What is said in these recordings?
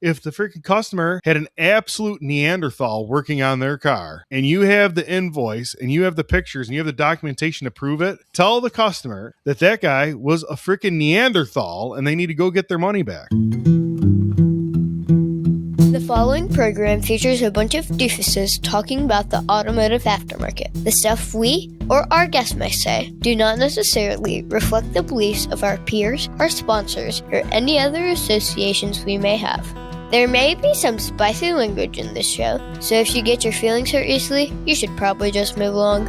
If the freaking customer had an absolute Neanderthal working on their car and you have the invoice and you have the pictures and you have the documentation to prove it, tell the customer that that guy was a freaking Neanderthal and they need to go get their money back. The following program features a bunch of doofuses talking about the automotive aftermarket. The stuff we, or our guests may say, do not necessarily reflect the beliefs of our peers, our sponsors, or any other associations we may have. There may be some spicy language in this show, so if you get your feelings hurt easily, you should probably just move along.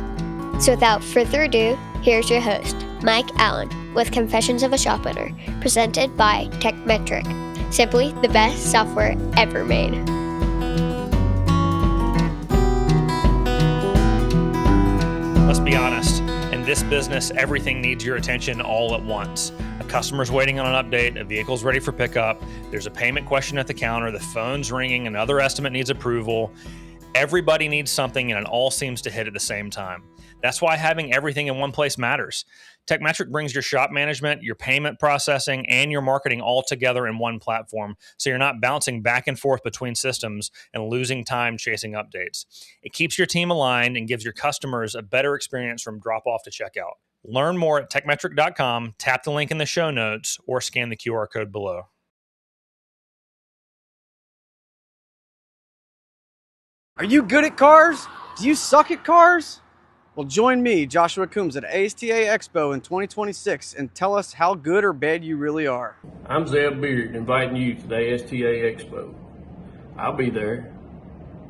So without further ado, here's your host, Mike Allen, with Confessions of a Shop Owner, presented by Techmetric. Simply the best software ever made. Let's be honest. In this business, everything needs your attention all at once. A customer's waiting on an update, a vehicle's ready for pickup, there's a payment question at the counter, the phone's ringing, another estimate needs approval. Everybody needs something, and it all seems to hit at the same time. That's why having everything in one place matters. Techmetric brings your shop management, your payment processing, and your marketing all together in one platform, so you're not bouncing back and forth between systems and losing time chasing updates. It keeps your team aligned and gives your customers a better experience from drop-off to checkout. Learn more at techmetric.com, tap the link in the show notes, or scan the QR code below. Are you good at cars? Do you suck at cars? Well, join me, Joshua Coombs, at ASTA Expo in 2026 and tell us how good or bad you really are. I'm Zeb Beard, inviting you to the ASTA Expo. I'll be there.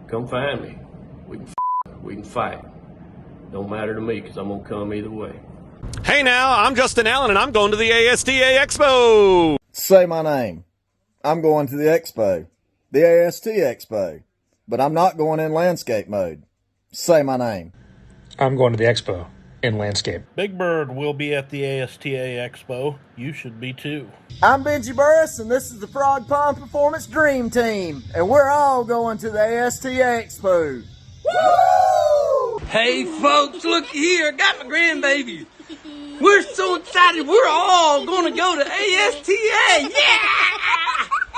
Come find me. We can fight. Don't matter to me because I'm going to come either way. Hey now, I'm Justin Allen and I'm going to the ASTA Expo. Say my name. I'm going to the Expo. The ASTA Expo. But I'm not going in landscape mode. Say my name. I'm going to the Expo in landscape. Big Bird will be at the ASTA Expo. You should be too. I'm Benji Burris, and this is the Frog Pond Performance Dream Team, and we're all going to the ASTA Expo. Woo! Hey folks, look here, got my grandbaby. We're so excited, we're all gonna go to ASTA. Yeah!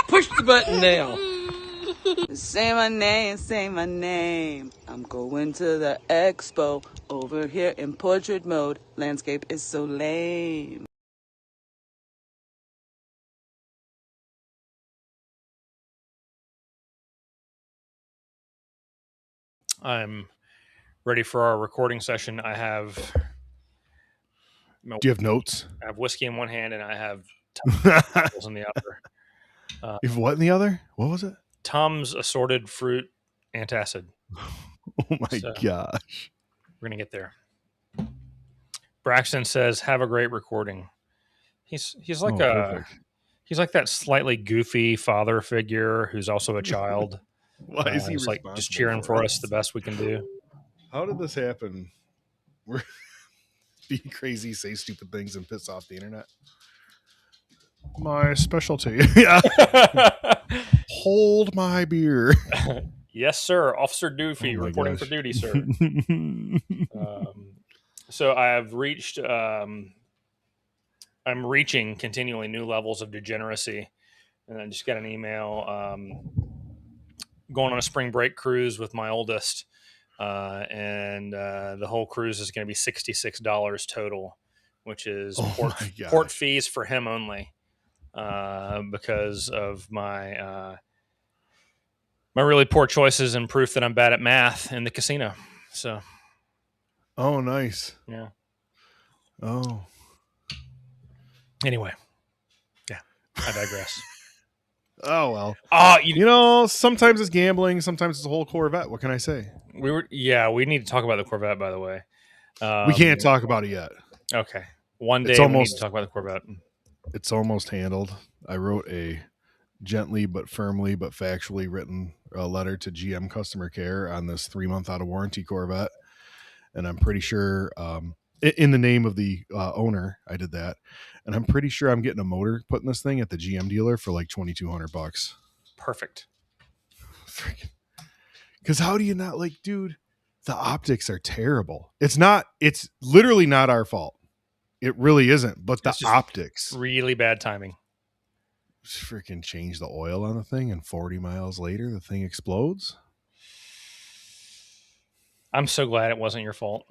Push the button now. Say my name. I'm going to the expo over here in portrait mode. Landscape is so lame. I'm ready for our recording session. I have... Do you have notes? I have whiskey in one hand and I have Tom's in the other. You have what in the other? What was it? Tom's assorted fruit antacid. Oh my gosh. We're going to get there. Braxton says, have a great recording. He's like he's like that slightly goofy father figure who's also a child. Why is he like just cheering for us the best we can do? How did this happen? We're be crazy, say stupid things, and piss off the internet. My specialty. Yeah. Hold my beer. Yes, sir. Officer Doofy reporting for duty, sir. So I have reached, I'm reaching continually new levels of degeneracy. And I just got an email going on a spring break cruise with my oldest. And the whole cruise is going to be $66 total, which is port fees for him only. Because of my my really poor choices and proof that I'm bad at math in the casino. So, oh, nice. Yeah. Oh. Anyway, yeah, I digress. Oh well. You know, sometimes it's gambling, sometimes it's a whole Corvette. What can I say? We need to talk about the Corvette, by the way. We can't talk about it yet. Okay, one day we need to talk about the Corvette. It's almost handled. I wrote a gently but firmly but factually written letter to GM customer care on this 3-month out of warranty Corvette, and I'm pretty sure in the name of the owner I did that, and I'm pretty sure I'm getting a motor put in this thing at the GM dealer for like $2,200. Perfect. Because how do you not, like, dude, the optics are terrible. It's literally not our fault. It really isn't, but the optics. Really bad timing. freaking change the oil on the thing, and 40 miles later, the thing explodes. I'm so glad it wasn't your fault.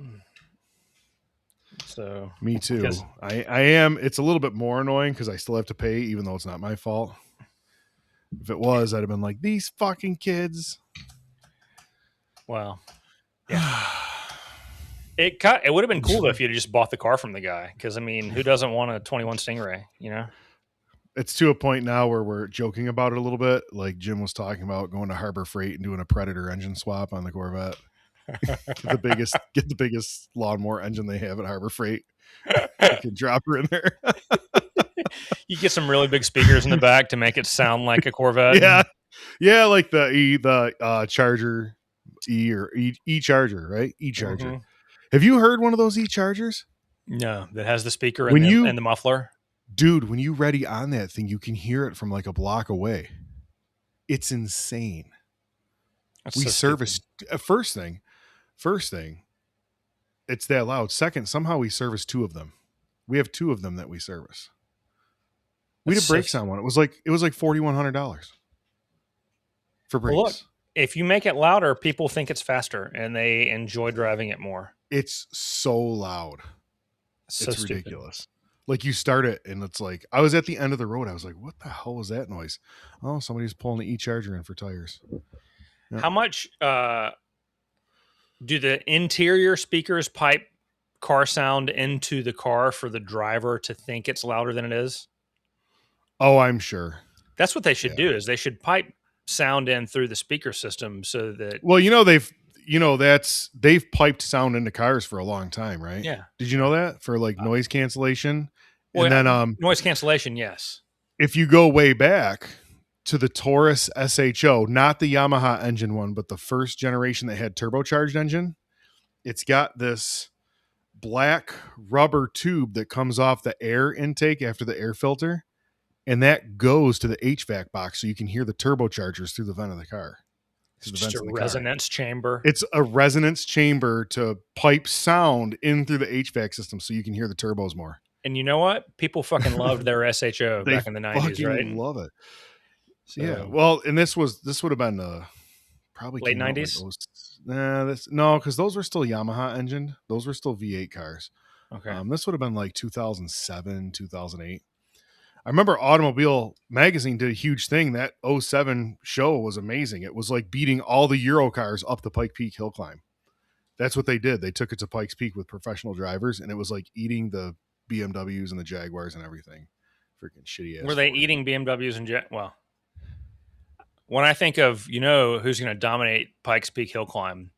So me too. I am. It's a little bit more annoying because I still have to pay, even though it's not my fault. If it was, I'd have been like, these fucking kids. Well, yeah. It would have been cool though if you'd just bought the car from the guy. Because I mean, who doesn't want a 21 Stingray? You know. It's to a point now where we're joking about it a little bit. Like Jim was talking about going to Harbor Freight and doing a Predator engine swap on the Corvette. Get the biggest lawnmower engine they have at Harbor Freight. You can drop her in there. You get some really big speakers in the back to make it sound like a Corvette. Yeah, like the Charger E Charger, right? E Charger. Mm-hmm. Have you heard one of those E Chargers? No, that has the speaker and the muffler. Dude, when you ready on that thing, you can hear it from like a block away. It's insane. That's we so serviced first thing, it's that loud. Second, somehow we service 2 of them. We have 2 of them that we service. We did brakes on one. It was like $4,100 for brakes. Well, look, if you make it louder, people think it's faster and they enjoy driving it more. It's so loud. It's ridiculous. Stupid. Like you start it and it's like, I was at the end of the road. I was like, what the hell was that noise? Oh, somebody's pulling the E-Charger in for tires. Yeah. How much do the interior speakers pipe car sound into the car for the driver to think it's louder than it is? Oh, I'm sure. That's what they should do, is they should pipe sound in through the speaker system so that... Well, they've piped sound into cars for a long time, right? Yeah. Did you know that? For like noise cancellation? Well, and then noise cancellation, yes. If you go way back to the Taurus SHO, not the Yamaha engine one, but the first generation that had turbocharged engine, it's got this black rubber tube that comes off the air intake after the air filter, and that goes to the HVAC box so you can hear the turbochargers through the vent of the car. It's just a resonance chamber. It's a resonance chamber to pipe sound in through the HVAC system so you can hear the turbos more. And you know what? People fucking loved their SHO back in the 90s, right? They love it. So, yeah. Well, and this would have been probably late 90s. Because those were still Yamaha engined. Those were still V8 cars. Okay. This would have been like 2007, 2008. I remember Automobile Magazine did a huge thing. That 07 show was amazing. It was like beating all the Euro cars up the Pike Peak hill climb. That's what they did. They took it to Pikes Peak with professional drivers, and it was like eating the BMWs and the Jaguars and everything. Freaking shitty ass. Were they eating BMWs and well, when I think of, who's going to dominate Pikes Peak hill climb,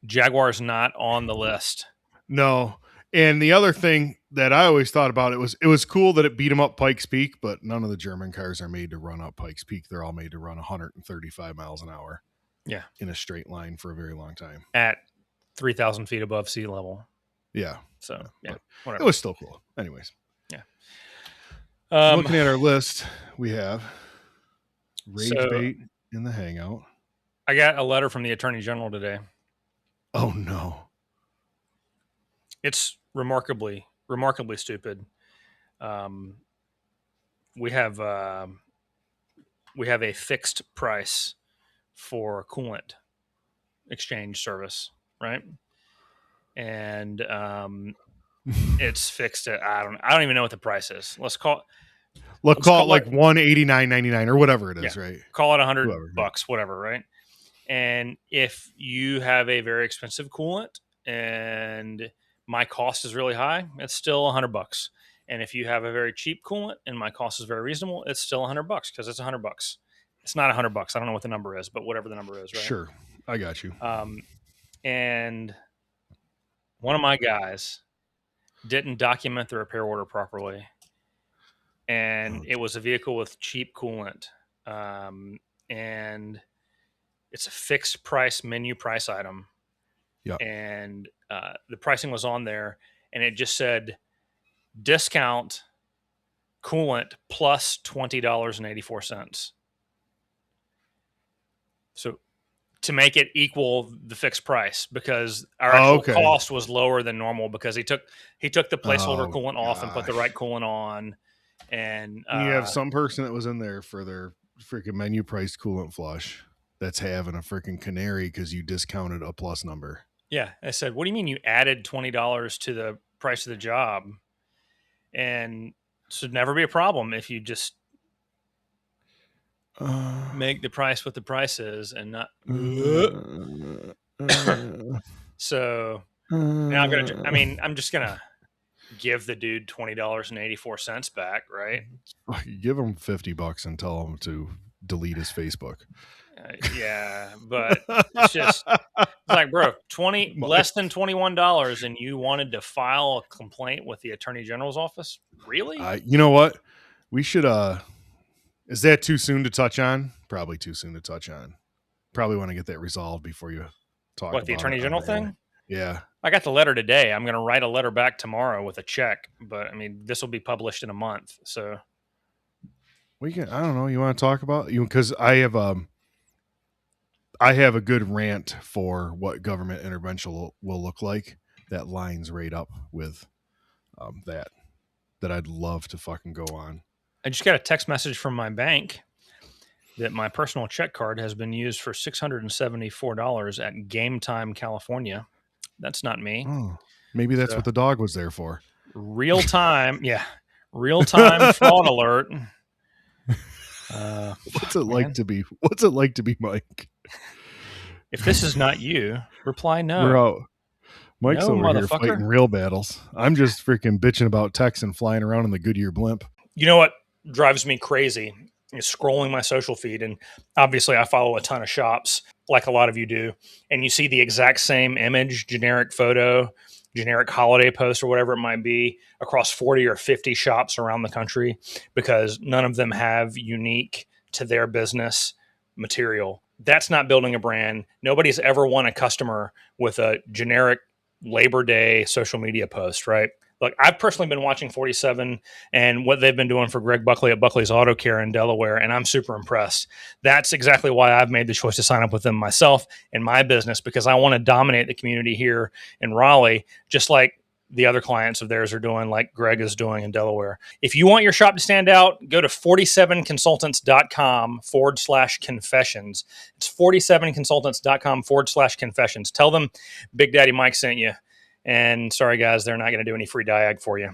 Jaguar's not on the list. No. And the other thing that I always thought about, it was cool that it beat them up Pikes Peak, but none of the German cars are made to run up Pikes Peak. They're all made to run 135 miles an hour. Yeah. In a straight line for a very long time. At 3,000 feet above sea level. Yeah. So, yeah. Whatever. It was still cool. Anyways. Yeah. Looking at our list, we have Rage Bait in the Hangout. I got a letter from the Attorney General today. Oh, no. It's remarkably stupid. We have a fixed price for coolant exchange service, right? And it's fixed at I don't even know what the price is. Let's call it like $189.99 or whatever it is, right? Call it $100, whatever, right? And if you have a very expensive coolant and my cost is really high, it's still $100. And if you have a very cheap coolant and my cost is very reasonable, it's still $100 because it's $100. It's not $100. I don't know what the number is, but whatever the number is, right? Sure. I got you. And one of my guys didn't document the repair order properly. And it was a vehicle with cheap coolant. And it's a fixed price menu price item. Yeah. And the pricing was on there, and it just said discount coolant plus $20.84. So to make it equal the fixed price, because our actual cost was lower than normal because he took the placeholder coolant off and put the right coolant on. And You have some person that was in there for their freaking menu priced coolant flush that's having a freaking canary because you discounted a plus number. yeah, I said, what do you mean you added $20 to the price of the job? And should never be a problem if you just make the price what the price is and not. So now I'm just gonna give the dude $20.84 back, right? Give him $50 and tell him to delete his Facebook. Yeah, but it's like, bro, less than $21, and you wanted to file a complaint with the Attorney General's office? Really? You know what? We should. Is that too soon to touch on? Probably too soon to touch on. Probably want to get that resolved before you talk about the Attorney General thing. Yeah, I got the letter today. I'm going to write a letter back tomorrow with a check, but I mean, this will be published in a month, so we can. I don't know. You want to talk about you because I have a good rant for what government intervention will look like that lines right up with that I'd love to fucking go on. I just got a text message from my bank that my personal check card has been used for $674 at Game Time, California. That's not me. Oh, maybe that's what the dog was there for. Real time, yeah. Real time fraud alert. What's it like to be Mike? If this is not you, reply no. We're out. Mike's No, over here fighting real battles. I'm just freaking bitching about techs and flying around in the Goodyear Blimp. You know what drives me crazy is scrolling my social feed. And obviously I follow a ton of shops like a lot of you do. And you see the exact same image, generic photo, generic holiday post or whatever it might be across 40 or 50 shops around the country because none of them have unique to their business material. That's not building a brand. Nobody's ever won a customer with a generic Labor Day social media post, right? Look, I've personally been watching 47 and what they've been doing for Greg Buckley at Buckley's Auto Care in Delaware, and I'm super impressed. That's exactly why I've made the choice to sign up with them myself in my business because I want to dominate the community here in Raleigh, just like the other clients of theirs are doing, like Greg is doing in Delaware. If you want your shop to stand out, go to 47consultants.com/confessions. It's 47consultants.com/confessions. Tell them Big Daddy Mike sent you. And sorry, guys, they're not going to do any free diag for you.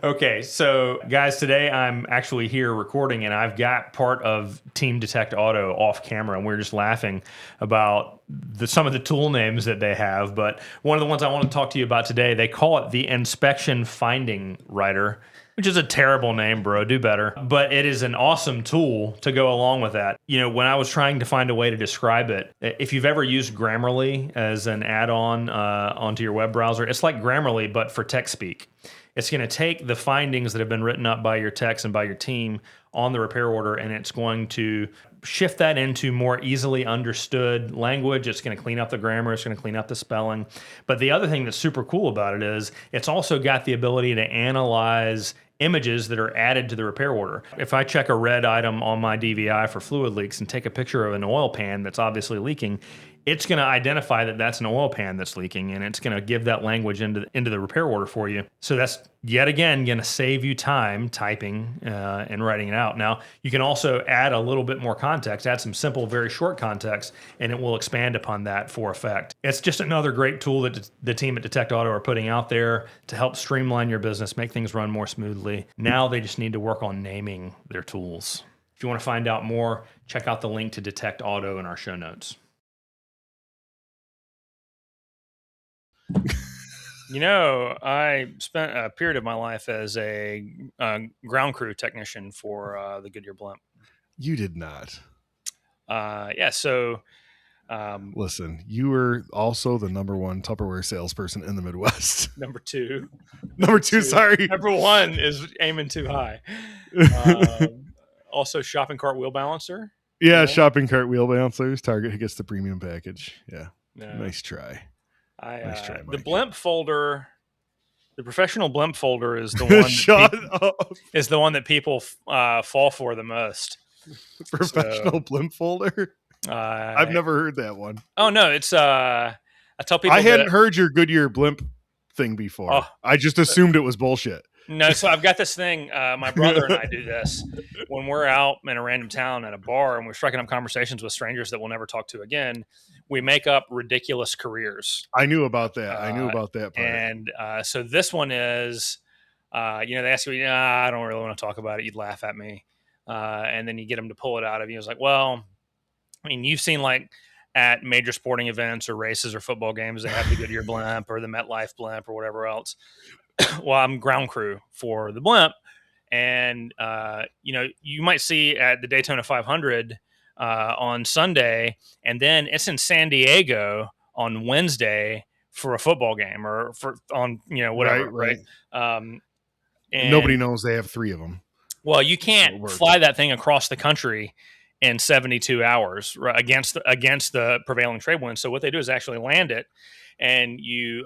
Okay, so guys, today I'm actually here recording and I've got part of Team Detect Auto off camera and we're just laughing about some of the tool names that they have. But one of the ones I want to talk to you about today, they call it the Inspection Finding Writer, which is a terrible name, bro. Do better. But it is an awesome tool to go along with that. You know, when I was trying to find a way to describe it, if you've ever used Grammarly as an add-on onto your web browser, it's like Grammarly, but for tech speak. It's going to take the findings that have been written up by your techs and by your team on the repair order, and it's going to shift that into more easily understood language. It's going to clean up the grammar. It's going to clean up the spelling. But the other thing that's super cool about it is it's also got the ability to analyze images that are added to the repair order. If I check a red item on my DVI for fluid leaks and take a picture of an oil pan that's obviously leaking, it's going to identify that that's an oil pan that's leaking, and it's going to give that language into the repair order for you. So that's, yet again, going to save you time typing and writing it out. Now, you can also add a little bit more context, add some simple, very short context, and it will expand upon that for effect. It's just another great tool that the team at Detect Auto are putting out there to help streamline your business, make things run more smoothly. Now they just need to work on naming their tools. If you want to find out more, check out the link to Detect Auto in our show notes. You know, I spent a period of my life as a ground crew technician for the Goodyear Blimp. You did not. Yeah, so... listen, you were also the number one Tupperware salesperson in the Midwest. Number two, sorry. Number one is aiming too high. Also, shopping cart wheel balancer. Yeah, you know? Shopping cart wheel balancers. Target gets the premium package. Yeah, no. Nice try. Nice try, Mike. The Blimp folder, the professional Blimp folder is the one. Is the one that people fall for the most. Professional Blimp folder. I've never heard that one. Oh no, it's I tell people I hadn't heard your Goodyear blimp thing before. Oh. I just assumed it was bullshit. No, so I've got this thing. My brother and I do this when we're out in a random town at a bar and we're striking up conversations with strangers that we'll never talk to again. We make up ridiculous careers. I knew about that. I knew about that part. And so this one is, they ask you, I don't really want to talk about it. You'd laugh at me. And then you get them to pull it out of you. It's like, well, I mean, you've seen like at major sporting events or races or football games, they have the Goodyear blimp or the MetLife blimp or whatever else. Well, I'm ground crew for the blimp. And, you might see at the Daytona 500 on Sunday, and then it's in San Diego on Wednesday for a football game or on whatever. Right. And nobody knows they have 3 of them. Well, you can't fly that thing across the country in 72 hours against the prevailing trade wind. So what they do is actually land it, and you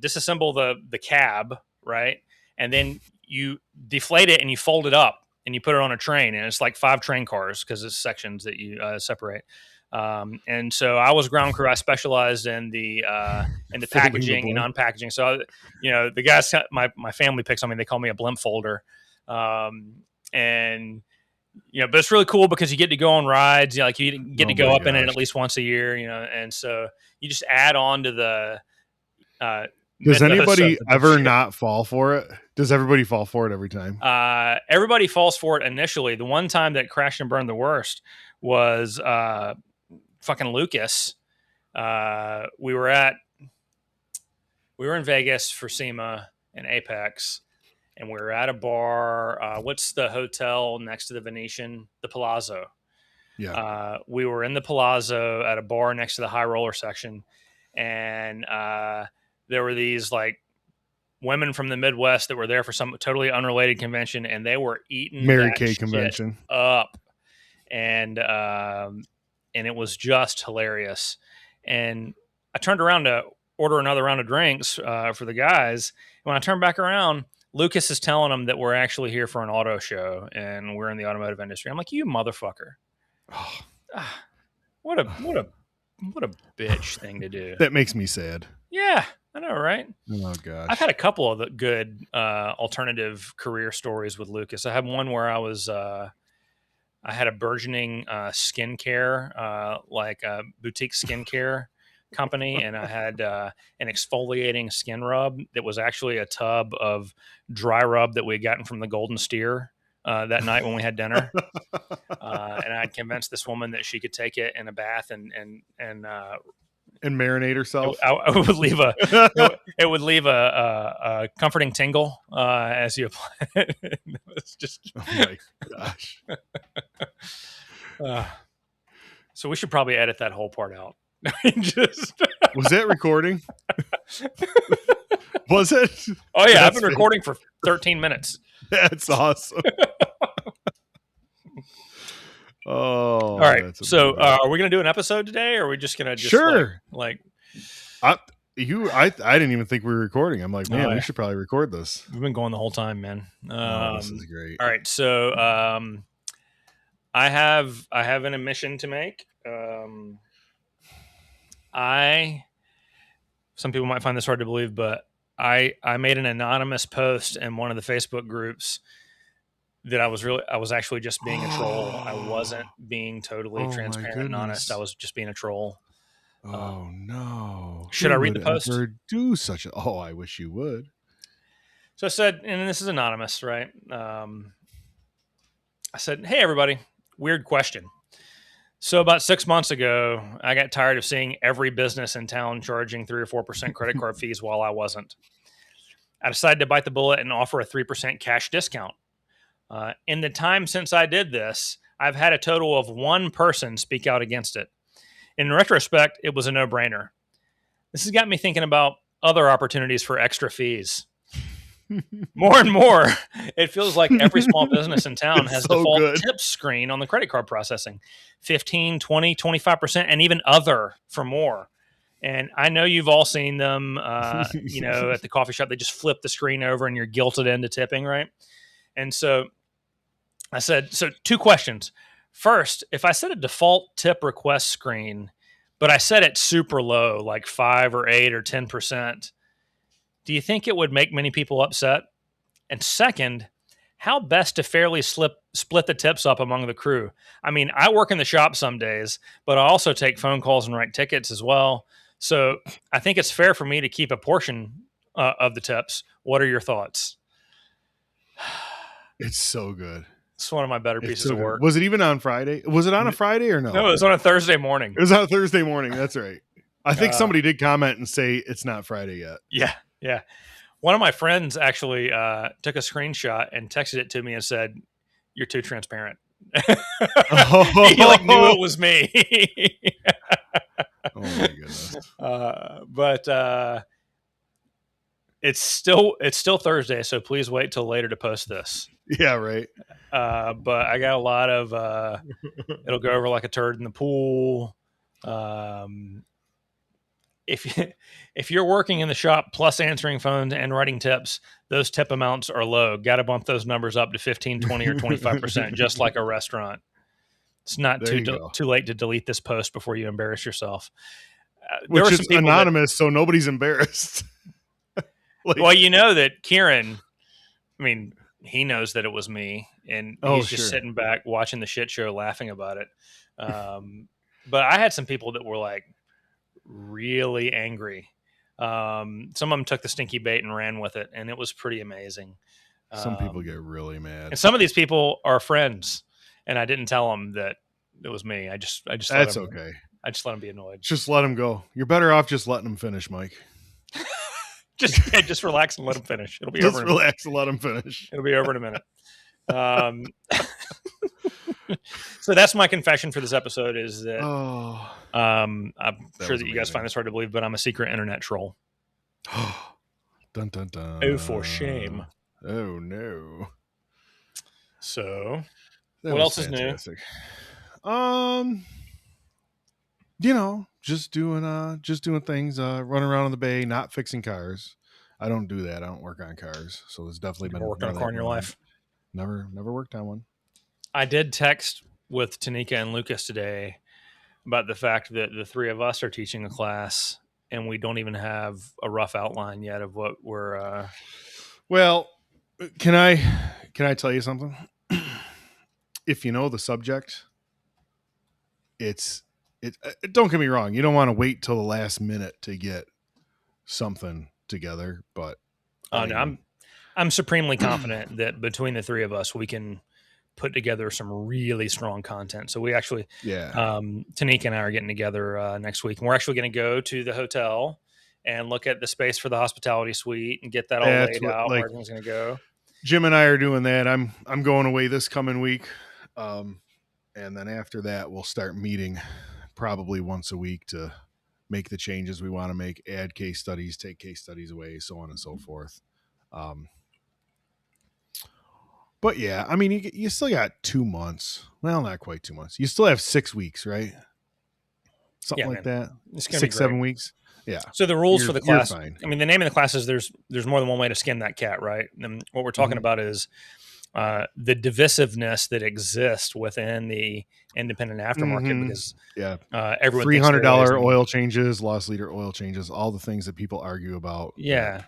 disassemble the cab, right? And then you deflate it and you fold it up and you put it on a train, and it's like 5 train cars because it's sections that you separate. And so I was ground crew. I specialized in the packaging and unpackaging. So the guys, my family picks on me. They call me a blimp folder. But it's really cool because you get to go on rides. You get to go up in it at least once a year. And so you just add on to the. Does anybody ever not fall for it? Does everybody fall for it every time? Everybody falls for it initially. The one time that crashed and burned the worst was fucking Lucas. We were in Vegas for SEMA and Apex, and we were at a bar. What's the hotel next to the Venetian? The Palazzo. Yeah. We were in the Palazzo at a bar next to the high roller section, and there were these like women from the Midwest that were there for some totally unrelated convention, and they were eating Mary Kay convention up, and it was just hilarious. And I turned around to order another round of drinks for the guys. When I turned back around, Lucas is telling them that we're actually here for an auto show and we're in the automotive industry. I'm like, you motherfucker! What a bitch thing to do. That makes me sad. Yeah. I know, right? Oh, gosh. I've had a couple of the good alternative career stories with Lucas. I had one where I had a burgeoning skincare, like a boutique skincare company, and I had an exfoliating skin rub that was actually a tub of dry rub that we had gotten from the Golden Steer that night when we had dinner. And I had convinced this woman that she could take it in a bath and marinate herself. I would leave it would leave a comforting tingle as you apply it. It was just oh my gosh. So we should probably edit that whole part out. Was that recording? Was it? Oh yeah, I've been recording for 13 minutes. That's awesome. Oh, all right. So, are we going to do an episode today, or are we just going to sure? I didn't even think we were recording. I'm like, man, we should probably record this. We've been going the whole time, man. This is great. All right. So, I have an admission to make. Some people might find this hard to believe, but I made an anonymous post in one of the Facebook groups that I was actually just being a troll. I wasn't being totally transparent and honest. I was just being a troll. Oh no! Should I read the post? Do such a? Oh, I wish you would. So I said, and this is anonymous, right? I said, "Hey everybody, weird question. So about 6 months ago, I got tired of seeing every business in town charging 3 or 4% credit card fees while I wasn't. I decided to bite the bullet and offer a 3% cash discount. In the time since I did this, I've had a total of 1 person speak out against it. In retrospect, it was a no-brainer. This has got me thinking about other opportunities for extra fees. More and more, it feels like every small business in town has default tips screen on the credit card processing. 15, 20, 25%, and even other for more. And I know you've all seen them, at the coffee shop. They just flip the screen over and you're guilted into tipping, right? And so I said, 2 questions. First, if I set a default tip request screen, but I set it super low, like 5 or 8 or 10%. Do you think it would make many people upset? And second, how best to fairly split the tips up among the crew? I mean, I work in the shop some days, but I also take phone calls and write tickets as well. So I think it's fair for me to keep a portion of the tips. What are your thoughts? It's so good. It's one of my better pieces so of work. Was it even on Friday? Was it on a Friday or no? No, it was on a Thursday morning. It was on a Thursday morning. That's right. I think somebody did comment and say it's not Friday yet. Yeah. One of my friends actually took a screenshot and texted it to me and said, "You're too transparent." He like knew it was me. Oh my goodness. But it's still Thursday, so please wait till later to post this. Yeah, right. But I got a lot of it'll go over like a turd in the pool. If you're working in the shop plus answering phones and writing tips, those tip amounts are low. Got to bump those numbers up to 15, 20, or 25%, just like a restaurant. It's not too late to delete this post before you embarrass yourself. Which is anonymous, so nobody's embarrassed. Well, you know that Kieran, I mean, he knows that it was me, and he's just sitting back watching the shit show laughing about it. But I had some people that were like really angry. Some of them took the stinky bait and ran with it, and it was pretty amazing. Some people get really mad. And some of these people are friends, and I didn't tell them that it was me. I just That's okay. I just let them be annoyed. Just let them go. You're better off just letting them finish, Mike. Just relax and let them finish. It'll be over. Just relax and let them finish. It'll be over in a minute. So that's my confession for this episode is that I'm sure that you guys find this hard to believe, but I'm a secret internet troll. Dun, dun, dun. Oh, for shame. Oh, no. So what else fantastic. Is new? Just doing things, running around in the bay, not fixing cars. I don't do that. I don't work on cars. So there's definitely been worked on a car in your life. Never worked on one. I did text with Tanika and Lucas today about the fact that the three of us are teaching a class and we don't even have a rough outline yet of what we're Well, can I tell you something? If you know the subject, don't get me wrong, you don't want to wait till the last minute to get something together, but I'm supremely confident that between the three of us we can put together some really strong content. So we actually, Tanika and I are getting together next week, and we're actually going to go to the hotel and look at the space for the hospitality suite and get that all laid out where everything's going to go. Jim and I are doing that. I'm going away this coming week, and then after that we'll start meeting probably once a week to make the changes we want to make, add case studies, take case studies away, so on and so forth. But yeah, I mean, you still got 2 months. Well, not quite 2 months. You still have 6 weeks, right? Something like that. 6-7 weeks. Yeah. So the rules for the class, I mean, the name of the class is there's more than one way to skin that cat, right? And what we're talking about is the divisiveness that exists within the independent aftermarket because everyone $300 oil changes, loss leader oil changes, all the things that people argue about. Yeah.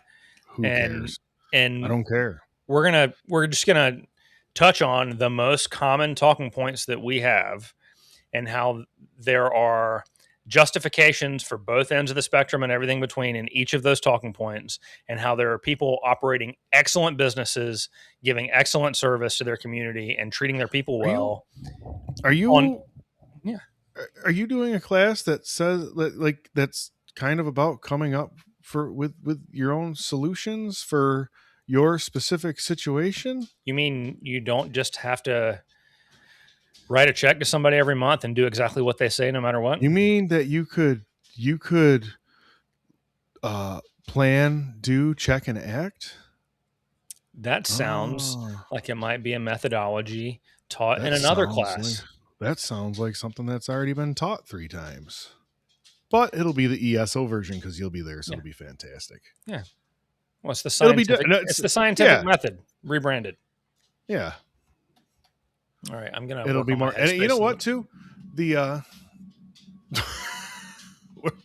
Who cares? And I don't care. We're just gonna touch on the most common talking points that we have and how there are justifications for both ends of the spectrum and everything between in each of those talking points, and how there are people operating excellent businesses, giving excellent service to their community and treating their people well. Are you doing a class that says like that's kind of about coming up with your own solutions for your specific situation? You mean you don't just have to write a check to somebody every month and do exactly what they say no matter what? You mean that you could plan, do, check, and act? That sounds like it might be a methodology taught in another class. That sounds like something that's already been taught 3 times. But it'll be the ESO version because you'll be there, so it'll be fantastic. Yeah. Well, it's the scientific method rebranded. Yeah. All right, I'm gonna. It'll be more, and you know what? Too, the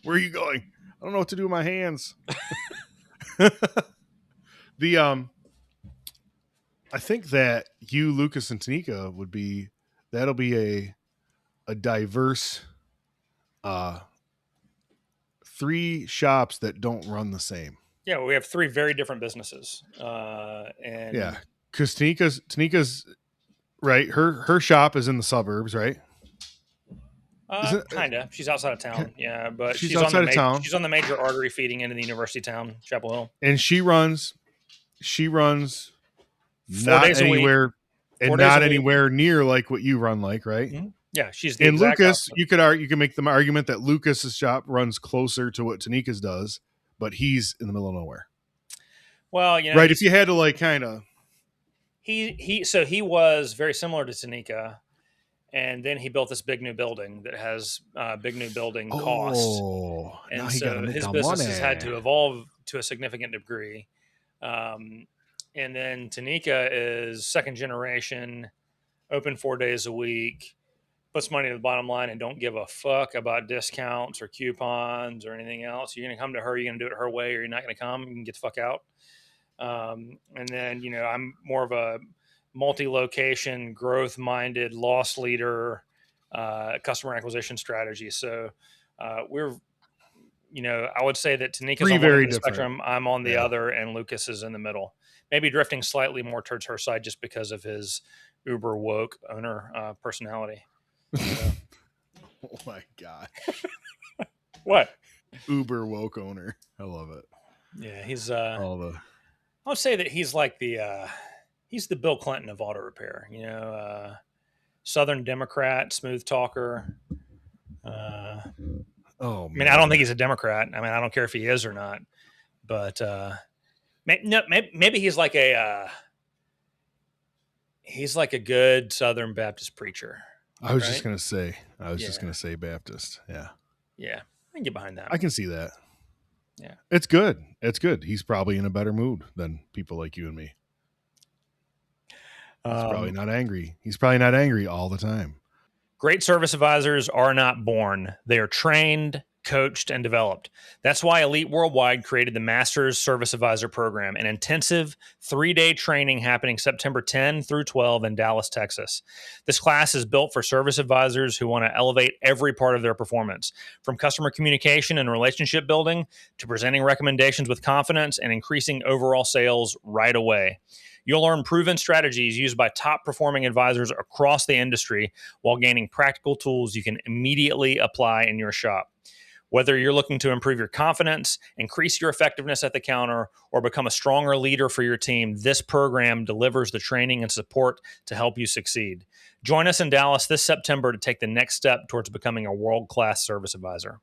Where are you going? I don't know what to do with my hands. I think that you, Lucas, and Tanika that'll be a diverse 3 shops that don't run the same. Yeah, we have 3 very different businesses. And Yeah, because Tanika's right. Her shop is in the suburbs, right? Kinda. She's outside of town. Yeah, but she's outside of town. She's on the major artery feeding into the university town, Chapel Hill. And she runs 4 not days anywhere a week. and not anywhere near like what you run like, right? Mm-hmm. Yeah, she's the and exact Lucas. opposite. You can make the argument that Lucas's shop runs closer to what Tanika's does, but he's in the middle of nowhere. Well, you know, right. If you had to like kind of he was very similar to Tanika, and then he built this big new building that has big new building cost. And so his business has had to evolve to a significant degree. And then Tanika is second generation, open 4 days a week, puts money to the bottom line, and don't give a fuck about discounts or coupons or anything else. You're going to come to her, you're going to do it her way, or you're not going to come. You can get the fuck out. And then, you know, I'm more of a multi-location, growth-minded, loss leader, customer acquisition strategy. So we're, you know, I would say that Tanika's on one end of the spectrum, I'm on the other, and Lucas is in the middle. Maybe drifting slightly more towards her side just because of his uber woke owner personality. Oh my God. What? Uber woke owner. I love it. Yeah, he's I would say that he's like he's the Bill Clinton of auto repair, you know, Southern Democrat, smooth talker. I mean, I don't think he's a Democrat. I mean, I don't care if he is or not, but maybe he's like a good Southern Baptist preacher. I was just gonna say Baptist. Yeah, I can get behind that. I can see that. Yeah, it's good. It's good. He's probably in a better mood than people like you and me. He's probably not angry. He's probably not angry all the time. Great service advisors are not born. They are trained, coached, and developed. That's why Elite Worldwide created the Masters Service Advisor Program, an intensive 3-day training happening September 10 through 12 in Dallas, Texas. This class is built for service advisors who want to elevate every part of their performance, from customer communication and relationship building to presenting recommendations with confidence and increasing overall sales right away. You'll learn proven strategies used by top-performing advisors across the industry while gaining practical tools you can immediately apply in your shop. Whether you're looking to improve your confidence, increase your effectiveness at the counter, or become a stronger leader for your team, this program delivers the training and support to help you succeed. Join us in Dallas this September to take the next step towards becoming a world-class service advisor.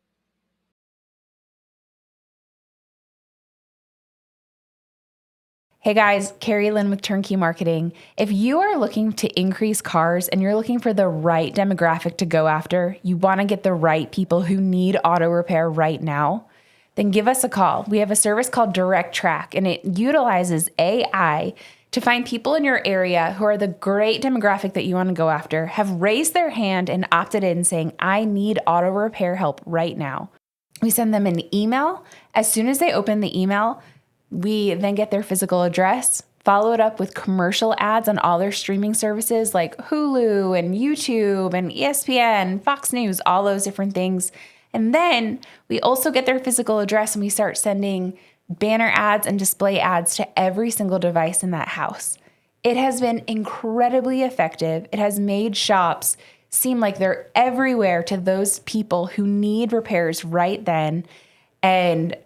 Hey guys, Carrie Lynn with Turnkey Marketing. If you are looking to increase cars and you're looking for the right demographic to go after, you want to get the right people who need auto repair right now, then give us a call. We have a service called Direct Track, and it utilizes AI to find people in your area who are the great demographic that you want to go after, have raised their hand and opted in saying, I need auto repair help right now. We send them an email. As soon as they open the email, we then get their physical address, follow it up with commercial ads on all their streaming services like Hulu and YouTube and ESPN, Fox News, all those different things. And then we also get their physical address and we start sending banner ads and display ads to every single device in that house. It has been incredibly effective. It has made shops seem like they're everywhere to those people who need repairs right then. And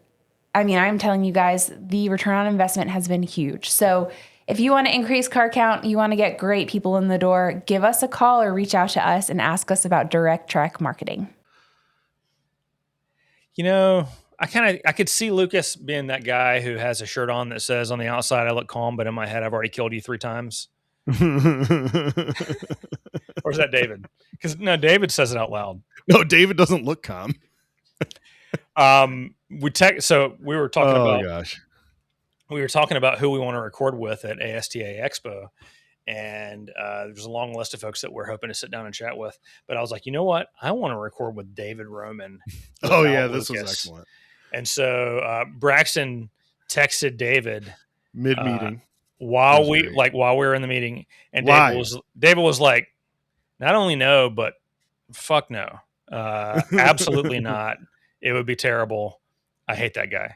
I mean, I'm telling you guys, the return on investment has been huge. So if you want to increase car count, you want to get great people in the door, give us a call or reach out to us and ask us about Direct Track marketing. You know, I could see Lucas being that guy who has a shirt on that says on the outside, I look calm, but in my head, I've already killed you 3 times. Or is that David? Because no, David says it out loud. No, David doesn't look calm. So we were talking about. Gosh. We were talking about who we want to record with at ASTA Expo, And there's a long list of folks that we're hoping to sit down and chat with. But I was like, you know what? I want to record with David Roman. Oh yeah, this was excellent. And so Braxton texted David mid meeting while we were in the meeting, and David was like, not only no, but fuck no, absolutely not. It would be terrible. I hate that guy.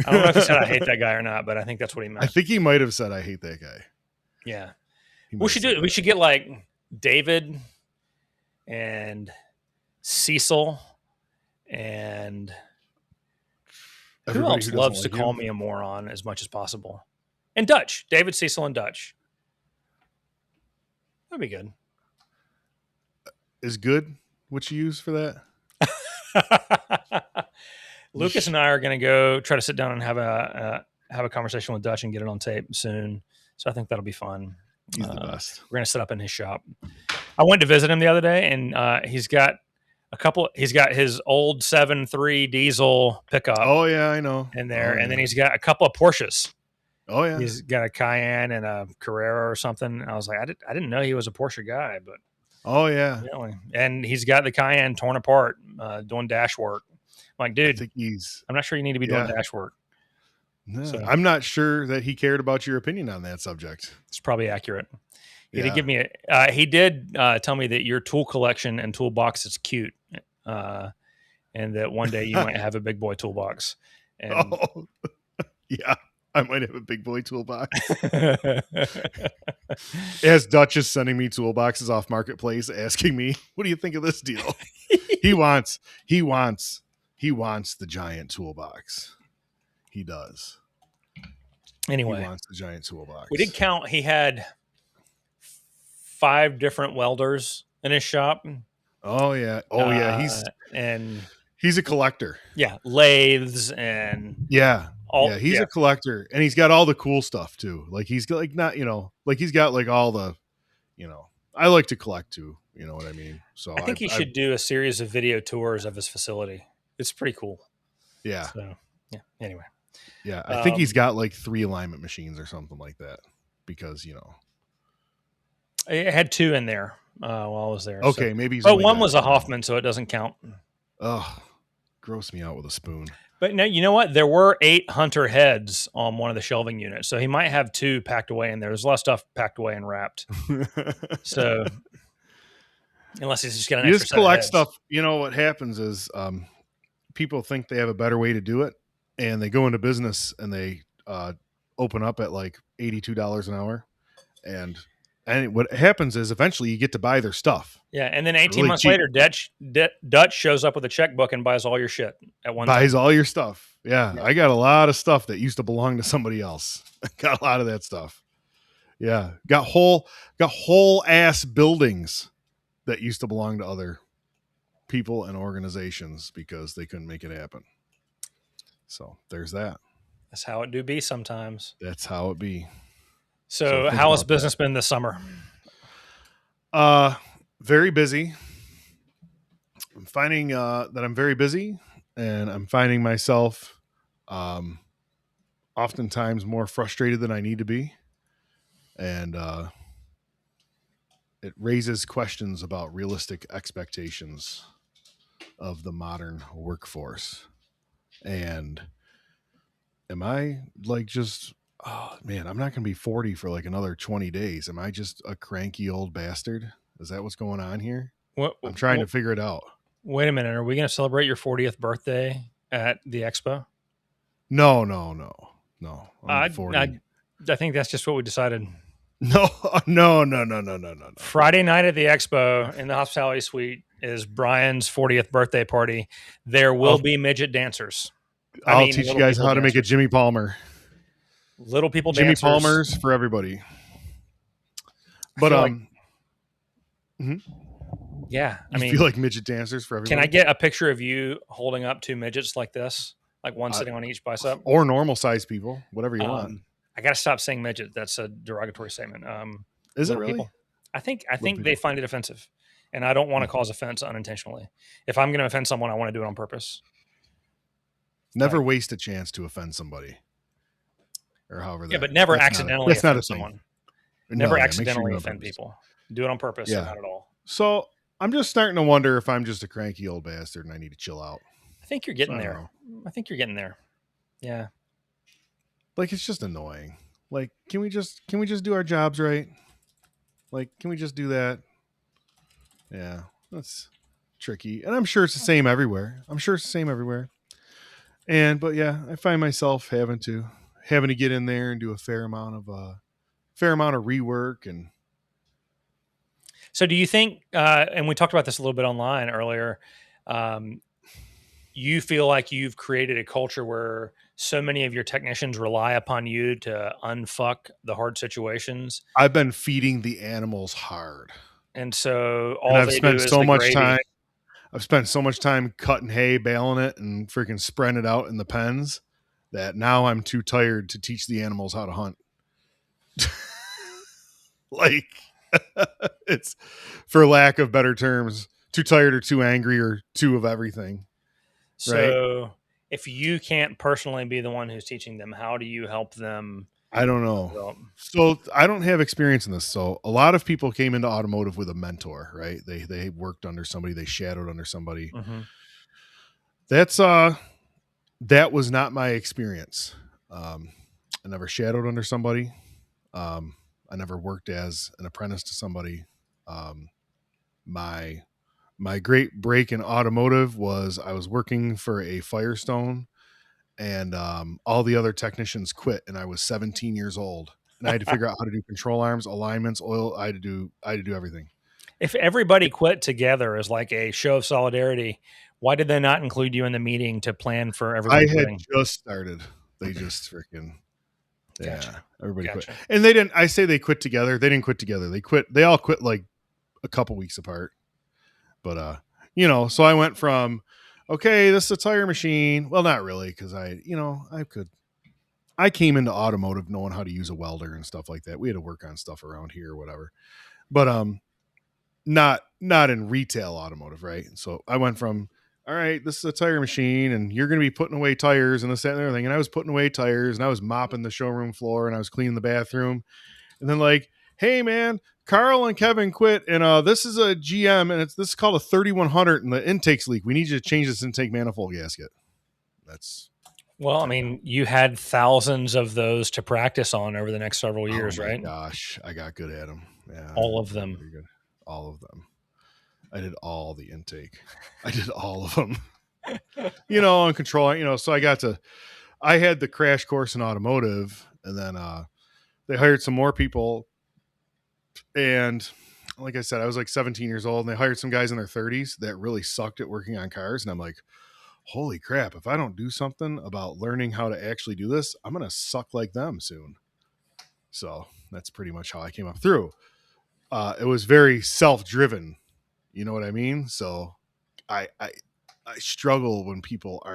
I don't know if he said I hate that guy or not, but I think that's what he meant. I think he might have said I hate that guy. Yeah. We should do it. We should get like David and Cecil and who else loves to call me a moron as much as possible? And Dutch. David, Cecil, and Dutch. That'd be good. Is good what you use for that? Lucas and I are going to go try to sit down and have a conversation with Dutch and get it on tape soon. So I think that'll be fun. He's the best. We're going to set up in his shop. I went to visit him the other day, and he's got he's got his old 7.3 diesel pickup. Oh yeah, I know. In there. And then he's got a couple of Porsches. Oh yeah. He's got a Cayenne and a Carrera or something. And I was like, I didn't know he was a Porsche guy, but oh yeah. Really. And he's got the Cayenne torn apart, doing dash work. I'm like, dude, I'm not sure you need to be doing dash work. No, so, I'm not sure that he cared about your opinion on that subject. It's probably accurate. He did give me he did tell me that your tool collection and toolbox is cute, and that one day you might have a big boy toolbox. And yeah, I might have a big boy toolbox. As Dutch is sending me toolboxes off Marketplace, asking me, "What do you think of this deal?" He wants the giant toolbox. He does. Anyway, he wants the giant toolbox. We did count. He had 5 different welders in his shop. Oh yeah. Oh yeah. He's a collector. Yeah, lathes and he's a collector, and he's got all the cool stuff too. Like he's got like he's got like all the, I like to collect too. You know what I mean? So I think he should do a series of video tours of his facility. It's pretty cool. Yeah. So yeah. Anyway. Yeah, I think he's got like 3 alignment machines or something like that, because I had 2 in there while I was there. Okay, maybe. But one was a Hoffman, so it doesn't count. Oh, gross me out with a spoon. But no, you know what? There were 8 Hunter heads on one of the shelving units, so he might have 2 packed away in there. There's a lot of stuff packed away and wrapped. So unless he's just got an extra just collect stuff. What happens is people think they have a better way to do it, and they go into business and they open up at like $82 an hour, and what happens is eventually you get to buy their stuff. Yeah, and then 18 months later, Dutch shows up with a checkbook and buys all your shit at one time. Buys all your stuff. Yeah, I got a lot of stuff that used to belong to somebody else. Got a lot of that stuff. Yeah, got whole ass buildings that used to belong to other people and organizations because they couldn't make it happen. So there's that. That's how it do be sometimes. That's how it be. So how has business been this summer? Very busy. I'm finding that I'm very busy, and I'm finding myself oftentimes more frustrated than I need to be. And it raises questions about realistic expectations of the modern workforce. And am I like just, oh man, I'm not going to be 40 for like another 20 days. Am I just a cranky old bastard? Is that what's going on here? I'm trying to figure it out. Wait a minute. Are we going to celebrate your 40th birthday at the Expo? No. I'm 40. I think that's just what we decided. No. Friday night at the Expo in the hospitality suite is Bryan's 40th birthday party. There will be midget dancers. I'll teach you guys how to make a Jimmy Palmer. Little people Jimmy dancers. Palmers for everybody. But yeah, I feel like midget dancers for everybody. Can I get a picture of you holding up 2 midgets like this, like one sitting on each bicep, or normal sized people, whatever you want? I got to stop saying midget. That's a derogatory statement. Is it really? People. I think they find it offensive, and I don't want to cause offense unintentionally. If I'm going to offend someone, I want to do it on purpose. Never waste a chance to offend somebody, or however. But never accidentally offend someone. Never Make sure you accidentally do it on offend purpose. people. Do it on purpose or Yeah. not at all. So I'm just starting to wonder if I'm just a cranky old bastard and I need to chill out. I think you're So getting I don't there. know. I think you're getting there. Yeah. Like, it's just annoying. Like, can we just do our jobs right? Like, can we just do that? Yeah, that's tricky. And I'm sure it's the same everywhere. But yeah, I find myself having to get in there and do a fair amount of rework. And So do you think, and we talked about this a little bit online earlier, you feel like you've created a culture where so many of your technicians rely upon you to unfuck the hard situations? I've been feeding the animals hard. And so And all I've they do spent is so the much gravy. time. I've spent so much time cutting hay, baling it, and freaking spreading it out in the pens that now I'm too tired to teach the animals how to hunt. Like, it's, for lack of better terms, too tired or too angry or too of everything. So if you can't personally be the one who's teaching them, how do you help them? I don't know. develop? So I don't have experience in this. So a lot of people came into automotive with a mentor, right? They worked under somebody, they shadowed under somebody. Mm-hmm. That was not my experience. I never shadowed under somebody. I never worked as an apprentice to somebody. My great break in automotive was I was working for a Firestone, and all the other technicians quit, and I was 17 years old, and I had to figure out how to do control arms, alignments, oil. I had to do everything. If everybody quit together as like a show of solidarity, why did they not include you in the meeting to plan for everybody I had quitting? just started. They just freaking, Gotcha. everybody Gotcha. quit. And they didn't, I say they quit together. They didn't quit together. They all quit like a couple weeks apart. But, so I went from, okay, this is a tire machine. Well, not really. Cause I came into automotive knowing how to use a welder and stuff like that. We had to work on stuff around here or whatever, but, not in retail automotive. Right. So I went from, all right, this is a tire machine and you're going to be putting away tires and this, that, and everything. And I was putting away tires and I was mopping the showroom floor and I was cleaning the bathroom. And then like, hey man, Carl and Kevin quit. And this is a GM and this is called a 3100 and the intake's leak. We need you to change this intake manifold gasket. Well, I mean, you had thousands of those to practice on over the next several years, right? Gosh, I got good at them. Yeah. All of them. Pretty good. All of them. I did all the intake. I did all of them. On control, so I had the crash course in automotive, and then they hired some more people. And like I said, I was like 17 years old, and they hired some guys in their 30s that really sucked at working on cars. And I'm like, holy crap, if I don't do something about learning how to actually do this, I'm going to suck like them soon. So that's pretty much how I came up through. It was very self-driven. You know what I mean? So I struggle when people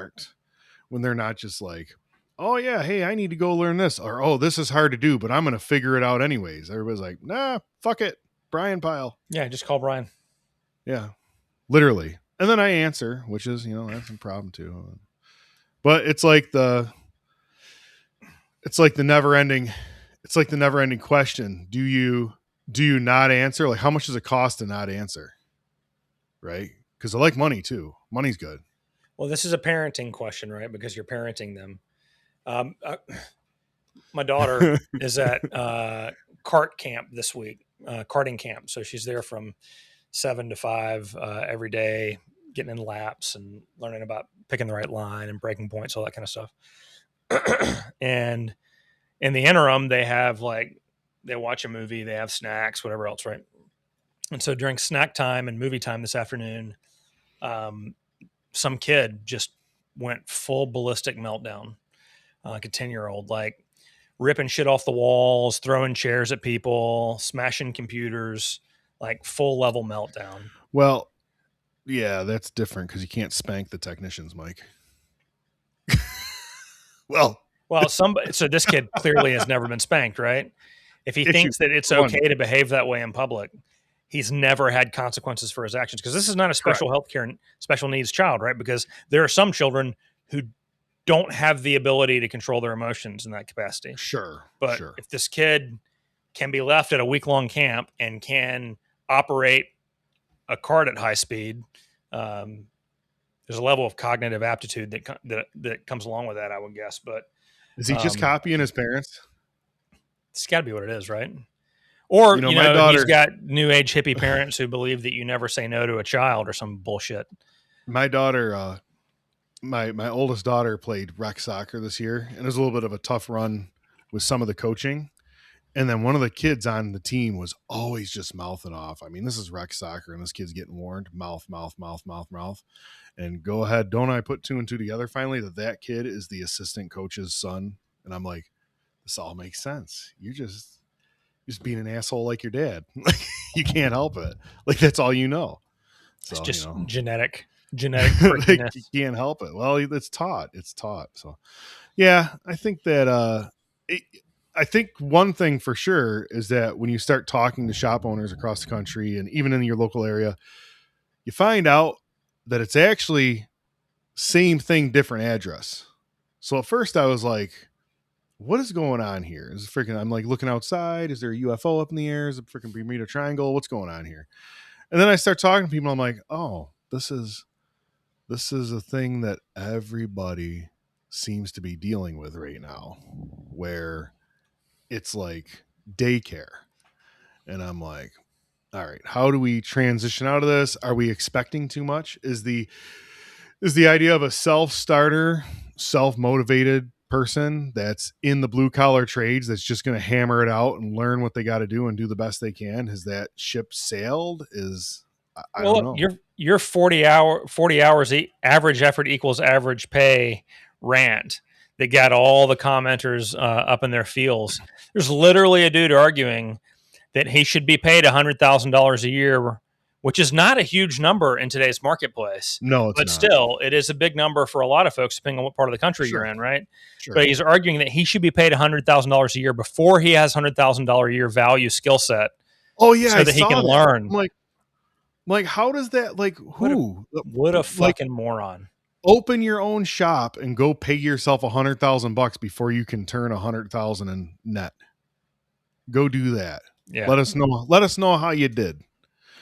when they're not just like, oh yeah, hey, I need to go learn this, or, oh, this is hard to do, but I'm going to figure it out anyways. Everybody's like, nah, fuck it. Brian Pyle. Yeah. Just call Brian. Yeah, literally. And then I answer, which is, that's a problem too. But it's like the never ending question. Do you not answer? Like, how much does it cost to not answer? Right? Because I like money too. Money's good. Well, this is a parenting question, right? Because you're parenting them. My daughter is at kart camp this week, karting camp. So she's there from 7 to 5 every day, getting in laps and learning about picking the right line and breaking points, all that kind of stuff. And in the interim, they watch a movie, they have snacks, whatever else, right? And so during snack time and movie time this afternoon, some kid just went full ballistic meltdown, like a 10-year-old, like ripping shit off the walls, throwing chairs at people, smashing computers, like full level meltdown. Well, yeah, that's different because you can't spank the technicians, Mike. well, so this kid clearly has never been spanked, right? If he thinks that it's okay to behave that way in public, he's never had consequences for his actions, because this is not a special healthcare and special needs child, right? Because there are some children who don't have the ability to control their emotions in that capacity. Sure. But if this kid can be left at a week-long camp and can operate a cart at high speed, there's a level of cognitive aptitude that comes along with that, I would guess. But is he just copying his parents? It's got to be what it is, right? Or, My daughter, he's got new age hippie parents who believe that you never say no to a child or some bullshit. My daughter, my oldest daughter played rec soccer this year, and it was a little bit of a tough run with some of the coaching. And then one of the kids on the team was always just mouthing off. I mean, this is rec soccer, and this kid's getting warned, mouth. And go ahead, don't I put 2 and 2 together finally that kid is the assistant coach's son? And I'm like, this all makes sense. You're just being an asshole like your dad. You can't help it. Like, that's all you know. So, it's just genetic like, you can't help it. Well, it's taught. So, yeah, I think that I think one thing for sure is that when you start talking to shop owners across the country and even in your local area, you find out that it's actually same thing, different address. So at first I was like, what is going on here? Is freaking, I'm like looking outside. Is there a UFO up in the air? Is it freaking Bermuda Triangle? What's going on here? And then I start talking to people. I'm like, oh, this is a thing that everybody seems to be dealing with right now, where it's like daycare. And I'm like, all right, how do we transition out of this? Are we expecting too much? Is the idea of a self-starter, self-motivated person that's in the blue collar trades that's just going to hammer it out and learn what they got to do and do the best they can? Has that ship sailed? I don't know. Your 40 hours average effort equals average pay rant that got all the commenters up in their feels. There's literally a dude arguing that he should be paid $100,000 a year, which is not a huge number in today's marketplace. No, it's but not. Still, it is a big number for a lot of folks, depending on what part of the country you're in, right? Sure. But he's arguing that he should be paid $100,000 a year before he has $100,000 a year value skill set. Oh yeah, so that he can learn. I'm like, how does that? Like, who? What a fucking moron! Open your own shop and go pay yourself $100,000 before you can turn $100,000 in net. Go do that. Yeah. Let us know how you did.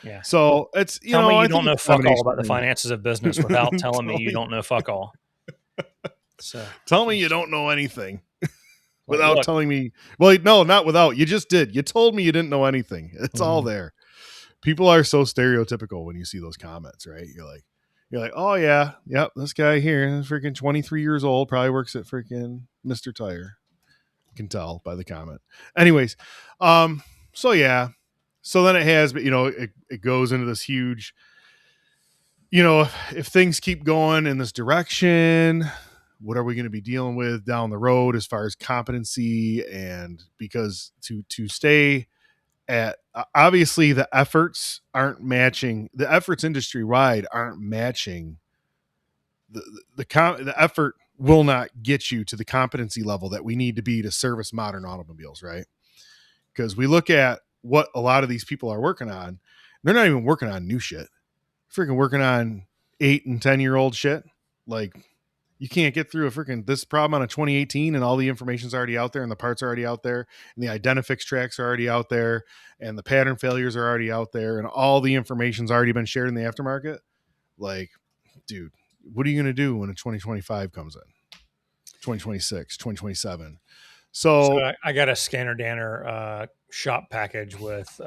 Yeah. So it's Tell me you don't know fuck all about the finances of business without telling me you don't know fuck all. So tell me you don't know anything without telling me. Well, no, not without. You just did. You told me you didn't know anything. It's all there. People are so stereotypical when you see those comments, right? You're like, oh yeah, yep, this guy here, freaking 23 years old, probably works at freaking Mr. Tire. You can tell by the comment. Anyways, so yeah. So then it has, but it goes into this huge, if things keep going in this direction, what are we going to be dealing with down the road as far as competency? And because to stay at, obviously the efforts aren't matching, the efforts industry wide aren't matching the effort will not get you to the competency level that we need to be to service modern automobiles, right? Because we look at what a lot of these people are working on, they're not even working on new shit. Freaking working on 8 and 10-year-old shit. Like, you can't get through this problem on a 2018 and all the information's already out there and the parts are already out there and the Identifix tracks are already out there and the pattern failures are already out there and all the information's already been shared in the aftermarket. Like, dude, what are you going to do when a 2025 comes in? 2026, 2027. So I got a Scanner Danner shop package with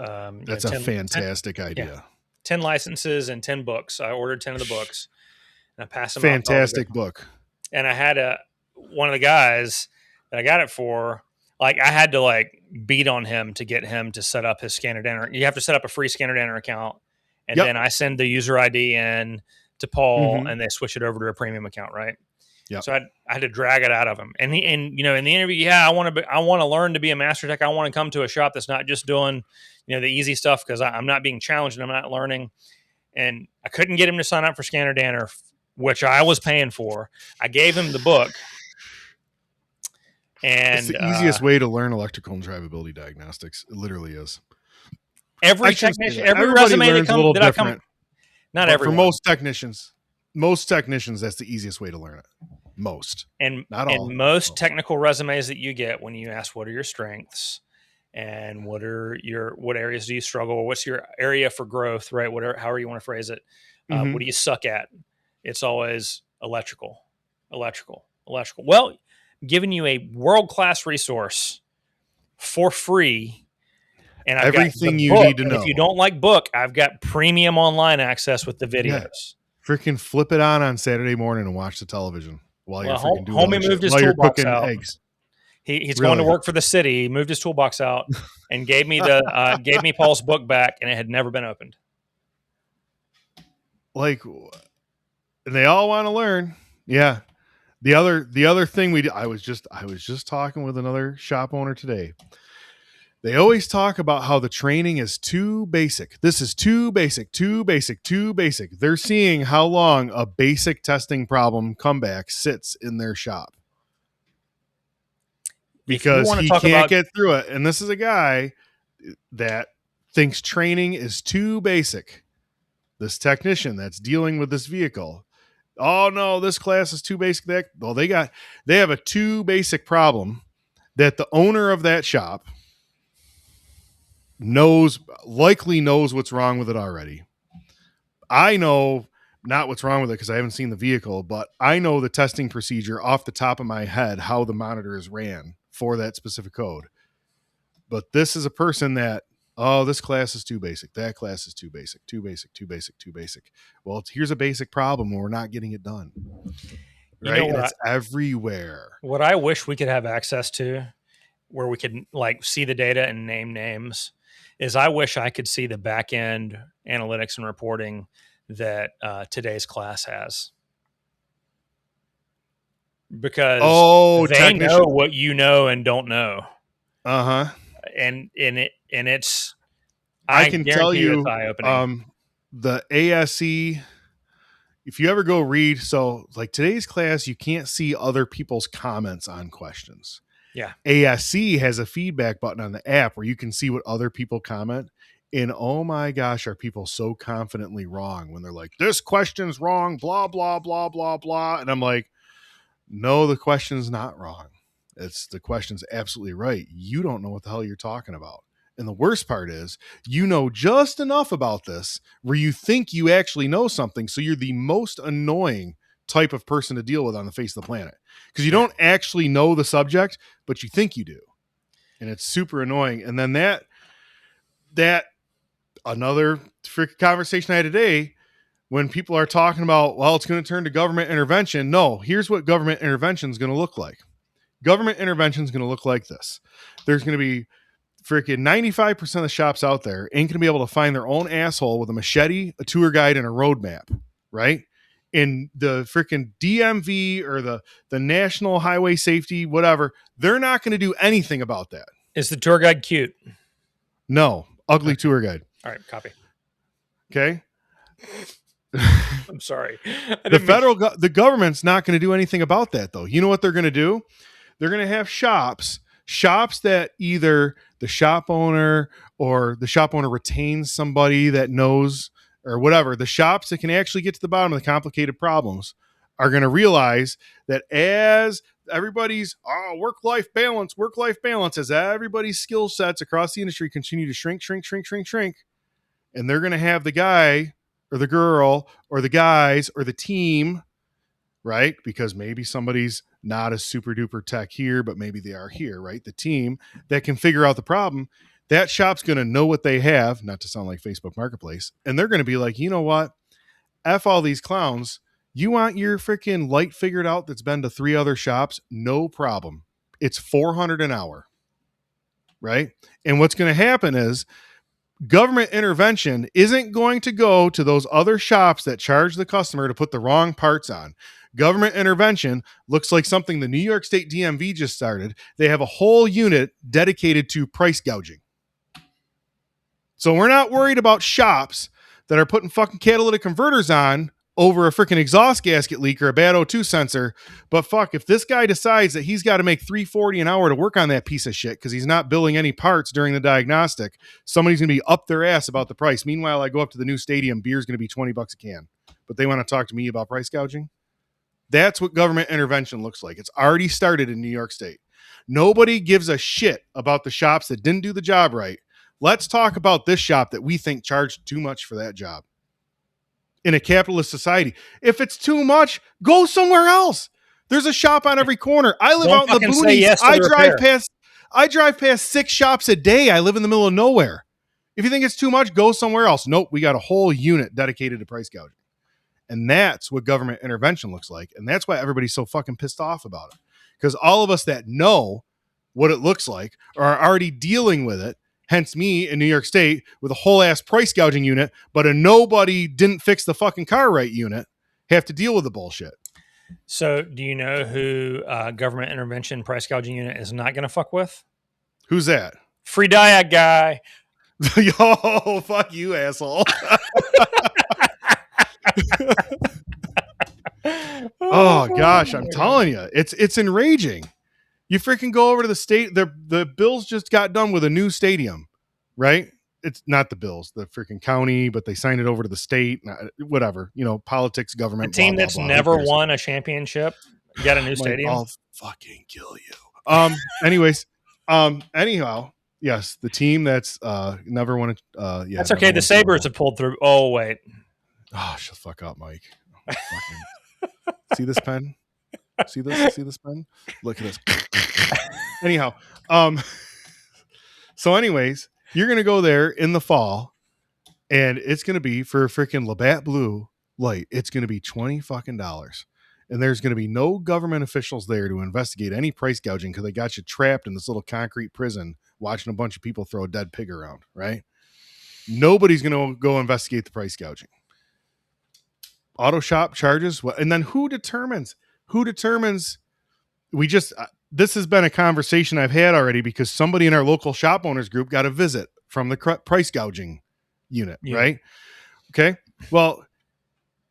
that's a fantastic idea. 10 licenses and 10 books. I ordered 10 of the books and I passed them. Fantastic book. And I had one of the guys that I got it for, like, I had to beat on him to get him to set up his Scanner Danner. You have to set up a free Scanner Danner account, and then I send the user ID in to Paul, and they switch it over to a premium account, right? Yeah. So I had to drag it out of him, and in the interview, I want to learn to be a master tech. I want to come to a shop that's not just doing the easy stuff because I'm not being challenged and I'm not learning. And I couldn't get him to sign up for Scanner Danner, which I was paying for. I gave him the book. And it's the easiest way to learn electrical and drivability diagnostics. It literally is. Every technician, every resume that comes, that I come, not everyone. For most technicians, that's the easiest way to learn it. Most, and not all. And most technical resumes that you get when you ask what are your strengths, and what areas do you struggle? What's your area for growth, right? Whatever, however you want to phrase it. What do you suck at? It's always electrical. Well, giving you a world-class resource for free. And I've Everything got the you book, need to and know. if you don't like book, I've got premium online access with the videos. Yeah. Freaking flip it on Saturday morning and watch the television while you're freaking doing Homie other moved shit. his While you're toolbox cooking out. eggs. He's going to work for the city. He moved his toolbox out and gave me Paul's book back, and it had never been opened. Like, they all want to learn. Yeah. The other thing we do, I was just talking with another shop owner today. They always talk about how the training is too basic. This is too basic. They're seeing how long a basic testing problem comeback sits in their shop because he can't get through it. And this is a guy that thinks training is too basic. This technician that's dealing with this vehicle. Oh no, this class is too basic. They have a too basic problem that the owner of that shop likely knows what's wrong with it already. I know not what's wrong with it because I haven't seen the vehicle, but I know the testing procedure off the top of my head, how the monitor is ran for that specific code. But this is a person that, this class is too basic. That class is too basic. Well, here's a basic problem and we're not getting it done. Right? And it's everywhere. What I wish we could have access to, where we could like see the data and name names, is I wish I could see the back end analytics and reporting that today's class has. Because they know what you know and don't know. Uh-huh. And it's, I can tell you, the ASE, if you ever go read, so like today's class, you can't see other people's comments on questions. Yeah. ASC has a feedback button on the app where you can see what other people comment. And oh my gosh, are people so confidently wrong when they're like, this question's wrong, blah, blah, blah, blah, blah. And I'm like, no, the question's not wrong. The question's absolutely right. You don't know what the hell you're talking about. And the worst part is, you know just enough about this where you think you actually know something. So you're the most annoying type of person to deal with on the face of the planet because you don't actually know the subject, but you think you do. And it's super annoying. And then that another freaking conversation I had today when people are talking about, well, it's going to turn to government intervention. No, here's what government intervention is going to look like. Government intervention is going to look like this. There's going to be freaking 95% of the shops out there ain't going to be able to find their own asshole with a machete, a tour guide, and a roadmap, right? In the freaking DMV or the National Highway Safety, whatever, they're not going to do anything about that. Is the tour guide cute? No, ugly tour guide. All right, copy. Okay. I'm sorry. The government's not going to do anything about that, though. You know what they're going to do? They're going to have shops that either the shop owner or the shop owner retains somebody that knows or whatever. The shops that can actually get to the bottom of the complicated problems are going to realize that as everybody's work-life balance, as everybody's skill sets across the industry continue to shrink, and they're going to have the guy or the girl or the guys or the team, right? Because maybe somebody's not a super duper tech here, but maybe they are here, right? The team that can figure out the problem, that shop's going to know what they have, not to sound like Facebook Marketplace. And they're going to be like, you know what? F all these clowns. You want your freaking light figured out that's been to 3 other shops? No problem. It's $400 an hour, right? And what's going to happen is government intervention isn't going to go to those other shops that charge the customer to put the wrong parts on. Government intervention looks like something the New York State DMV just started. They have a whole unit dedicated to price gouging. So we're not worried about shops that are putting fucking catalytic converters on over a freaking exhaust gasket leak or a bad O2 sensor. But fuck, if this guy decides that he's got to make $340 an hour to work on that piece of shit because he's not billing any parts during the diagnostic, somebody's going to be up their ass about the price. Meanwhile, I go up to the new stadium, beer's going to be $20 a can. But they want to talk to me about price gouging? That's what government intervention looks like. It's already started in New York State. Nobody gives a shit about the shops that didn't do the job right. Let's talk about this shop that we think charged too much for that job. In a capitalist society, if it's too much, go somewhere else. There's a shop on every corner. I live out in the boonies. Yes I drive past 6 shops a day. I live in the middle of nowhere. If you think it's too much, go somewhere else. Nope, we got a whole unit dedicated to price gouging. And that's what government intervention looks like. And that's why everybody's so fucking pissed off about it. Because all of us that know what it looks like are already dealing with it. Hence me in New York State with a whole ass price gouging unit, but a nobody didn't fix the fucking car right unit have to deal with the bullshit. So do you know who government intervention price gouging unit is not going to fuck with? Who's that? Free diag guy. Yo, fuck you, asshole. Oh gosh, I'm telling you, it's enraging. You freaking go over to the state. The Bills just got done with a new stadium, right? It's not the Bills, the freaking county, but they signed it over to the state. Whatever, politics, government. A team blah, that's blah, blah. never won a championship got a new stadium. I'll fucking kill you. Anyways, anyhow, yes, the team that's never won. That's okay. The Sabres have pulled through. Oh wait. Oh, shut the fuck up, Mike. See this pen? See this pen? Look at this. Anyhow, so anyways, you're gonna go there in the fall, and it's gonna be for a freaking Labatt Blue light. It's gonna be $20 fucking, and there's gonna be no government officials there to investigate any price gouging because they got you trapped in this little concrete prison watching a bunch of people throw a dead pig around. Right? Nobody's gonna go investigate the price gouging. Auto shop charges, and then who determines this has been a conversation I've had already because somebody in our local shop owners group got a visit from the price gouging unit. Right? Okay, well,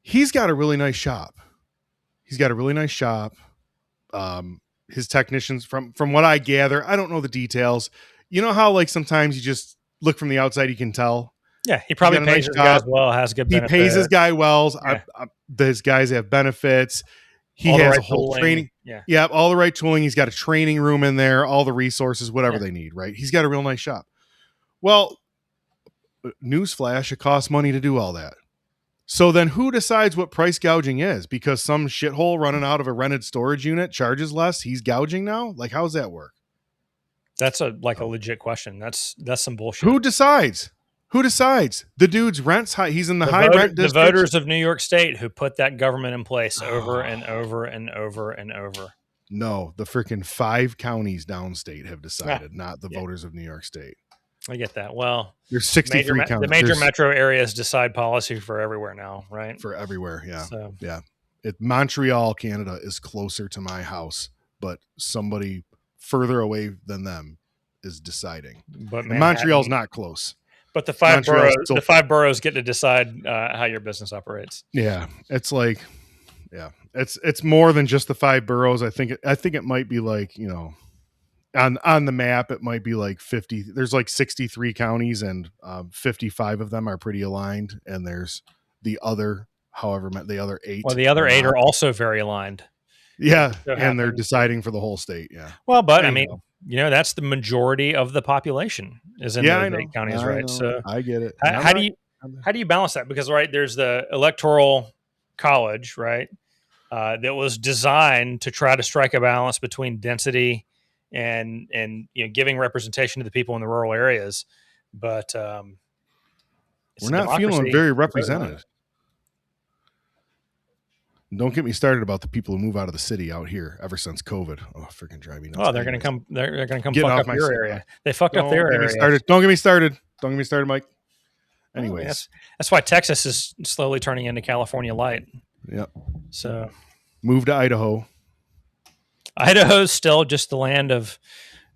he's got a really nice shop. His technicians, from what I gather, I don't know the details. You know how like sometimes you just look from the outside, you can tell. Yeah, he probably pays his guys well, has good benefits. He pays his guy well. Yeah. His guys have benefits. He has a whole training. Yeah, all the right tooling. He's got a training room in there, all the resources, whatever they need, right? He's got a real nice shop. Well, newsflash, it costs money to do all that. So then who decides what price gouging is? Because some shithole running out of a rented storage unit charges less, he's gouging now? Like, how does that work? That's a legit question. That's some bullshit. Who decides? The dude's rent's high. He's in the high rent district. The voters of New York State who put that government in place over and over and over and over. No, the freaking 5 counties downstate have decided, not the voters of New York State. I get that. Well, there's 63 counties. The major metro areas decide policy for everywhere now, right? For everywhere, yeah. So. Yeah. Montreal, Canada is closer to my house, but somebody further away than them is deciding. But Montreal's not close. But the five boroughs get to decide how your business operates. Yeah, it's like, it's more than just the 5 boroughs. I think it might be like, on the map it might be like 50. There's like 63 counties, and 55 of them are pretty aligned, and there's the other 8. Well, the other 8 are also very aligned. Yeah, and they're deciding for the whole state. Yeah. Well, but that's the majority of the population is in those 8 counties, right? So I get it. How do you balance that? Because there's the electoral college, right? That was designed to try to strike a balance between density and giving representation to the people in the rural areas, but we're not feeling very represented. Don't get me started about the people who move out of the city out here ever since COVID. Oh, freaking drive me nuts. Oh, they're going to come. They're going to come fuck up your area. They fucked up their area. Don't get me started. Don't get me started, Mike. Anyways, that's why Texas is slowly turning into California light. Yep. So move to Idaho. Idaho's still just the land of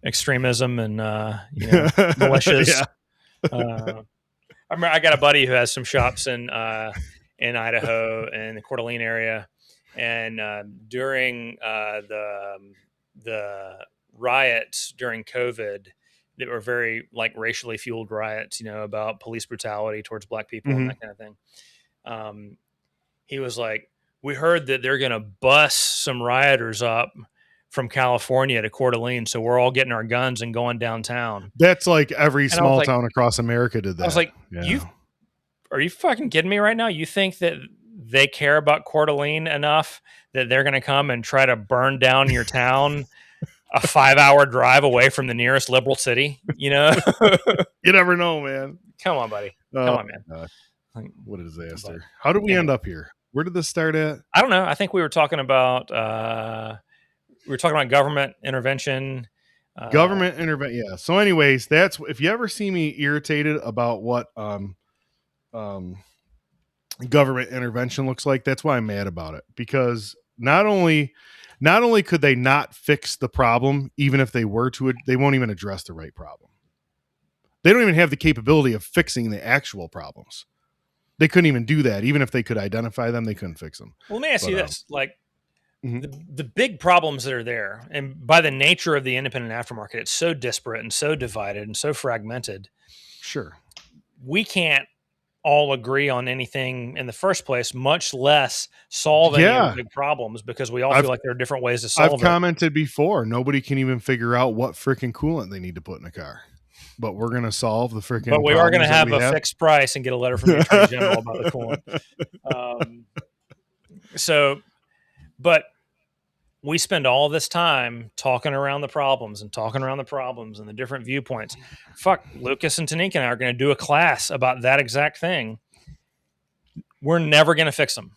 extremism and militias. I got a buddy who has some shops in Idaho and the Coeur d'Alene area, and during the riots during COVID, that were very racially fueled riots, about police brutality towards black people and that kind of thing. He was like, "We heard that they're going to bus some rioters up from California to Coeur d'Alene. So we're all getting our guns and going downtown. That's like every And small town across America did that. I was like, are you fucking kidding me right now? You think that they care about Coeur d'Alene enough that they're going to come and try to burn down your town a 5-hour drive away from the nearest liberal city? You know, you never know, man. Come on, buddy. Come on, man. What a disaster. How did we end up here? Where did this start at? I don't know. I think we were talking about government intervention. Government intervention. Yeah. So anyways, that's, if you ever see me irritated about what government intervention looks like, that's why I'm mad about it. Because not only could they not fix the problem, even if they were to, they won't even address the right problem. They don't even have the capability of fixing the actual problems. They couldn't even do that. Even if they could identify them, they couldn't fix them. Well, let me ask you this. The big problems that are there, and by the nature of the independent aftermarket, it's so disparate and so divided and so fragmented. Sure. We can't all agree on anything in the first place, much less solve any of the big problems, because we all feel like there are different ways to solve it. I've commented before, nobody can even figure out what freaking coolant they need to put in a car. But we're going to solve the freaking. But we are going to have a fixed price and get a letter from the Attorney General about the coolant. But we spend all this time talking around the problems and the different viewpoints. Fuck, Lucas and Tanika and I are going to do a class about that exact thing. We're never going to fix them.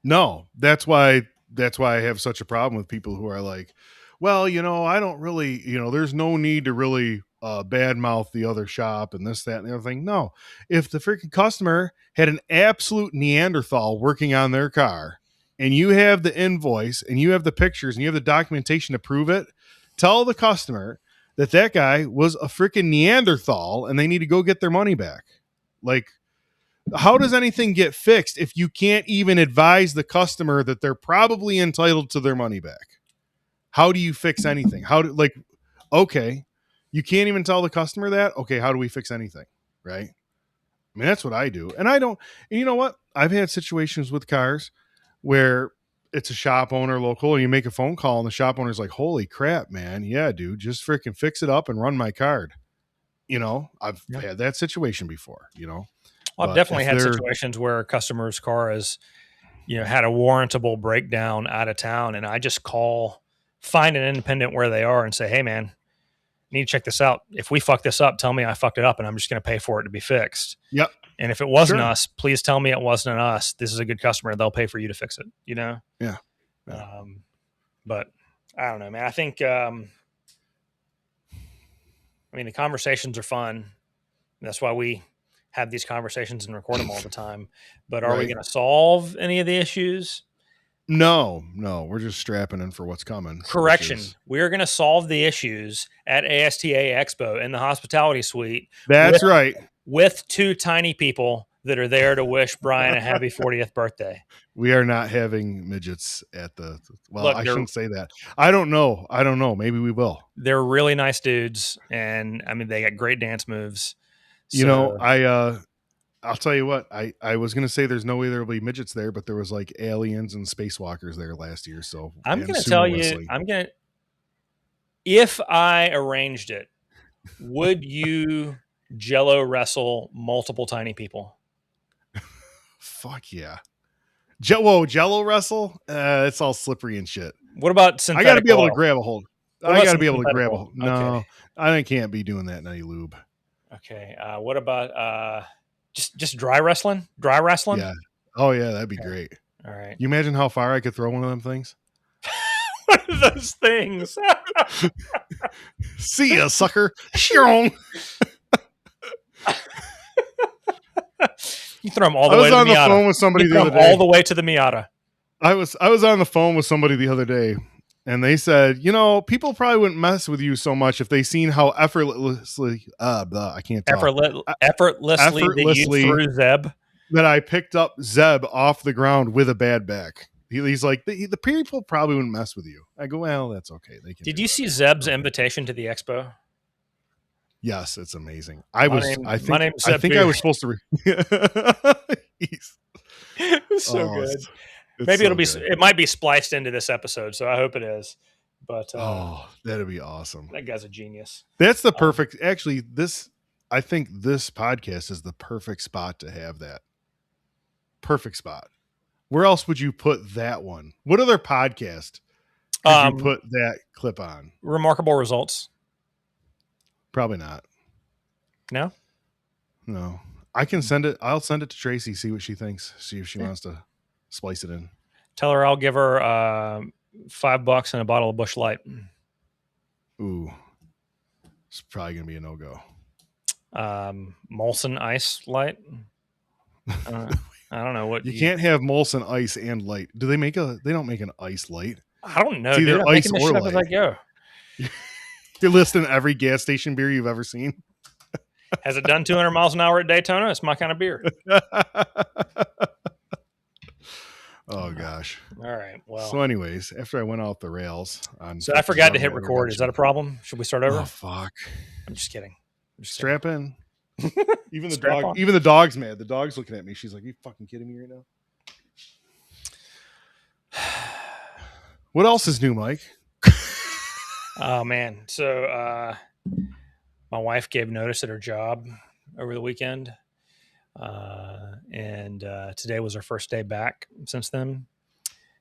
No, that's why I have such a problem with people who are like, well, I don't really, there's no need to really badmouth the other shop and this, that, and the other thing. No, if the freaking customer had an absolute Neanderthal working on their car, and you have the invoice and you have the pictures and you have the documentation to prove it, tell the customer that guy was a freaking Neanderthal and they need to go get their money back. Like, how does anything get fixed if you can't even advise the customer that they're probably entitled to their money back? How do you fix anything? Okay, you can't even tell the customer that? Okay, how do we fix anything? Right? I mean, that's what I do. And you know what? I've had situations with cars where it's a shop owner local and you make a phone call and the shop owner's like, holy crap, man. Yeah, dude, just freaking fix it up and run my card. I've had that situation before, Well, I've definitely had situations where a customer's car has, had a warrantable breakdown out of town. And I just find an independent where they are and say, hey man, need to check this out. If we fuck this up, tell me I fucked it up and I'm just going to pay for it to be fixed. Yep. And if it wasn't us, please tell me it wasn't us. This is a good customer. They'll pay for you to fix it, Yeah. But I don't know, man. I think, the conversations are fun. That's why we have these conversations and record them all the time. But are we going to solve any of the issues? No, we're just strapping in for what's coming. Correction. We're going to solve the issues at ASTA Expo in the hospitality suite. That's right. With two tiny people that are there to wish Bryan a happy 40th birthday. We are not having midgets at the, Look, I shouldn't say that. I don't know. Maybe we will. They're really nice dudes. And they got great dance moves. I'll tell you what, I was going to say there's no way there will be midgets there, but there was like aliens and spacewalkers there last year. So I'm going to tell you, if I arranged it, would you Jello wrestle multiple tiny people? Fuck yeah. Jello wrestle? It's all slippery and shit. What about synthetic I got to be able oil? to grab a hold. I got to be able to grab a hold. No, okay. I can't be doing that in any lube. Okay. What about just dry wrestling? Dry wrestling? Yeah. Oh yeah, that'd be great. All right. You imagine how far I could throw one of them things? One of those things. See ya, sucker. You throw them all the way to the Miata. I was on the phone with somebody the other day. All the way to the Miata. I was on the phone with somebody the other day, and they said, people probably wouldn't mess with you so much if they seen how effortlessly I can't talk. Effortlessly that you threw Zeb. That I picked up Zeb off the ground with a bad back. He's like, the people probably wouldn't mess with you. I go, well, that's okay. They can. Did you see Zeb's invitation to the expo? Yes, it's amazing. My name's Zeb. I think I was supposed to. It's so good. Maybe it might be spliced into this episode, so I hope it is. But that'd be awesome. that guy's a genius. That's the perfect. Actually, I think this podcast is the perfect spot to have that. Perfect spot. Where else would you put that one? What other podcast could you put that clip on? Remarkable Results. Probably not. No? No. I can send it. I'll send it to Tracy, see what she thinks. See if she wants to splice it in. Tell her I'll give her $5 and a bottle of Busch Light. Ooh. It's probably going to be a no-go. Molson Ice Light. I don't know what you can't have Molson Ice and Light. Do they make they don't make an ice light? I don't know. It's either dude. ice or light. As I go. You're listing every gas station beer you've ever seen. Has it done 200 miles an hour at Daytona? It's my kind of beer. Oh gosh. All right. Well. So, anyways, after I went off the rails so I forgot to hit record. Is that a problem? Should we start over? Oh fuck. I'm just kidding. Strap in. Even the dog's mad. The dog's looking at me. She's like, "Are you fucking kidding me right now?" What else is new, Mike? Oh man. So my wife gave notice at her job over the weekend. And today was her first day back since then.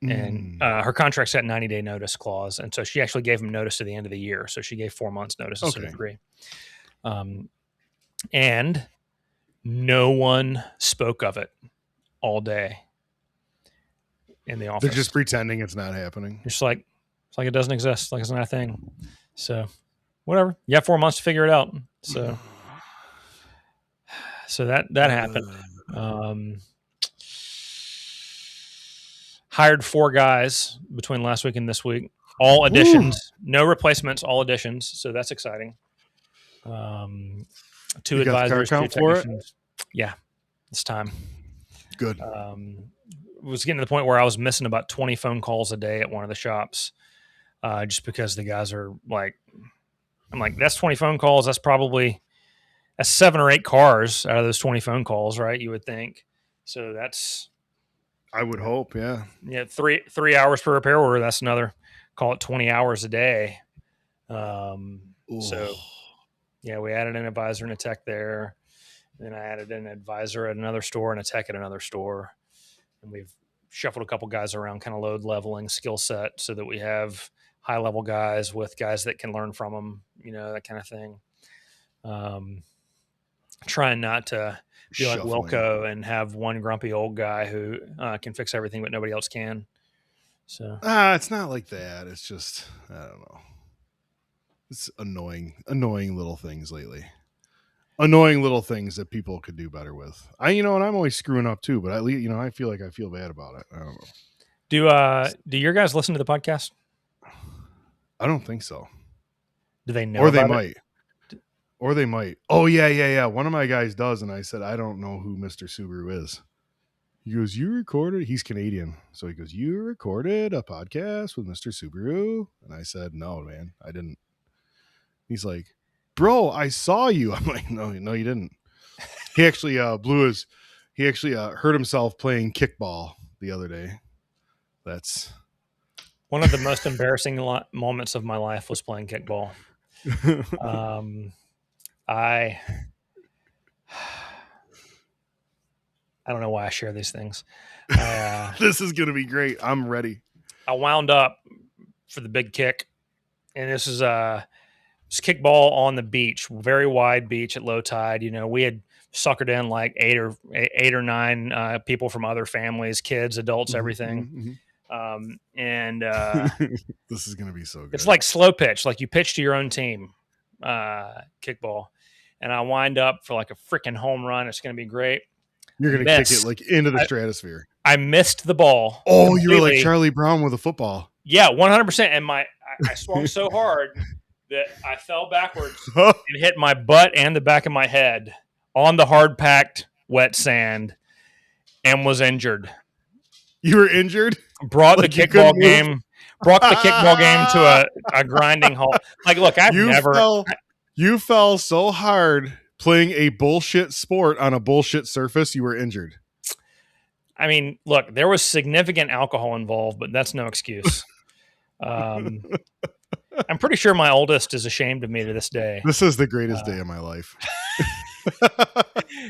And her contract's got 90-day notice clause. And so she actually gave him notice to the end of the year. So she gave 4 months notice instead of 3. And no one spoke of it all day in the office. They're just pretending it's not happening. It's like it doesn't exist. Like it's not a thing. So whatever. You have 4 months to figure it out. So that happened. Hired 4 guys between last week and this week. All additions, no replacements, all additions. So that's exciting. 2 advisors, 2 technicians. Yeah, it's time. Good. Was getting to the point where I was missing about 20 phone calls a day at one of the shops, just because the guys are like, I'm like, that's 20 phone calls. That's 7 or 8 cars out of those 20 phone calls, right? You would think. So that's, I would hope, yeah. Yeah, 3 hours per repair order. That's another, call it 20 hours a day. So yeah, we added an advisor and a tech there. Then I added an advisor at another store and a tech at another store. And we've shuffled a couple guys around, kind of load leveling skill set so that we have high level guys with guys that can learn from them, that kind of thing. Trying not to be like Wilco and have one grumpy old guy who can fix everything, but nobody else can. So it's not like that. It's just, I don't know. It's annoying little things lately. Annoying little things that people could do better with. And I'm always screwing up too, but I feel like I feel bad about it. I don't know. Do your guys listen to the podcast? I don't think so. Do they know? Or they might. Or they might. Oh yeah. One of my guys does, and I said, I don't know who Mr. Subaru is. He goes, "You recorded?" He's Canadian, so he goes, "You recorded a podcast with Mr. Subaru?" And I said, "No, man, I didn't." He's like, "Bro, I saw you." I'm like, no, you didn't. He actually hurt himself playing kickball the other day. That's one of the most embarrassing moments of my life was playing kickball. I don't know why I share these things. This is going to be great. I'm ready. I wound up for the big kick, and this is kickball on the beach, very wide beach at low tide. We had suckered in like eight or nine people from other families, kids, adults, everything. And this is going to be so good. It's like slow pitch, like you pitch to your own team, kickball. And I wind up for like a freaking home run. It's going to be great. You're going to kick it like into the stratosphere. I missed the ball. Oh, completely. You were like Charlie Brown with a football. Yeah, 100%. And I swung so hard that I fell backwards and hit my butt and the back of my head on the hard-packed wet sand and was injured. You were injured? Brought the kickball game to a grinding halt. Like, look, You fell so hard playing a bullshit sport on a bullshit surface, you were injured. I mean, look, there was significant alcohol involved, but that's no excuse. I'm pretty sure my oldest is ashamed of me to this day. This is the greatest day of my life.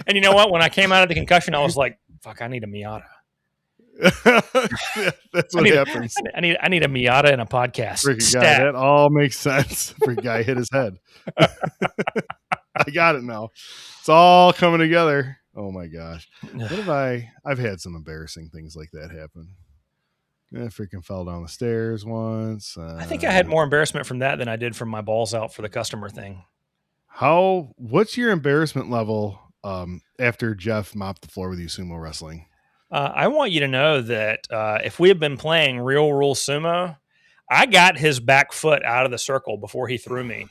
And you know what? When I came out of the concussion, I was like, fuck, I need a Miata. That's what happens. I need a Miata and a podcast. Freaking guy, that all makes sense. Freaking guy hit his head. I got it now. It's all coming together. Oh my gosh. What have I've had some embarrassing things like that happen. I freaking fell down the stairs once. I think I had more embarrassment from that than I did from my balls out for the customer thing. What's your embarrassment level after Jeff mopped the floor with you sumo wrestling? I want you to know that if we had been playing real rule sumo, I got his back foot out of the circle before he threw me.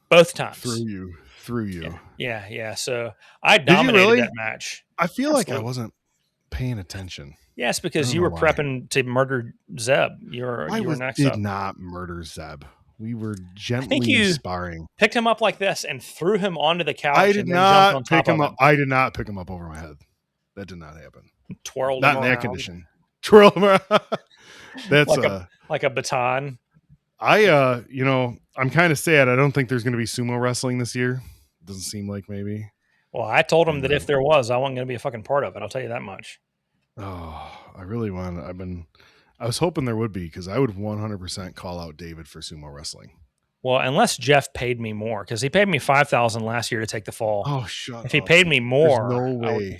Both times. Through you. Yeah. So I dominated that match. I feel like I wasn't paying attention. Yes, because you were prepping to murder Zeb. You were next up. I did not murder Zeb. We were gently sparring. Picked him up like this and threw him onto the couch. I did not pick him up. I did not pick him up over my head. That did not happen. Twirled not him in around. that condition. Twirl him around. That's like a baton. I'm kind of sad. I don't think there's going to be sumo wrestling this year. Doesn't seem like maybe. Well, I told him that if there was, I wasn't going to be a fucking part of it. I'll tell you that much. Oh, I really want. I was hoping there would be because I would 100% call out David for sumo wrestling. Well, unless Jeff paid me more, because he paid me $5,000 last year to take the fall. Oh, shut up! If he paid me more, there's no way.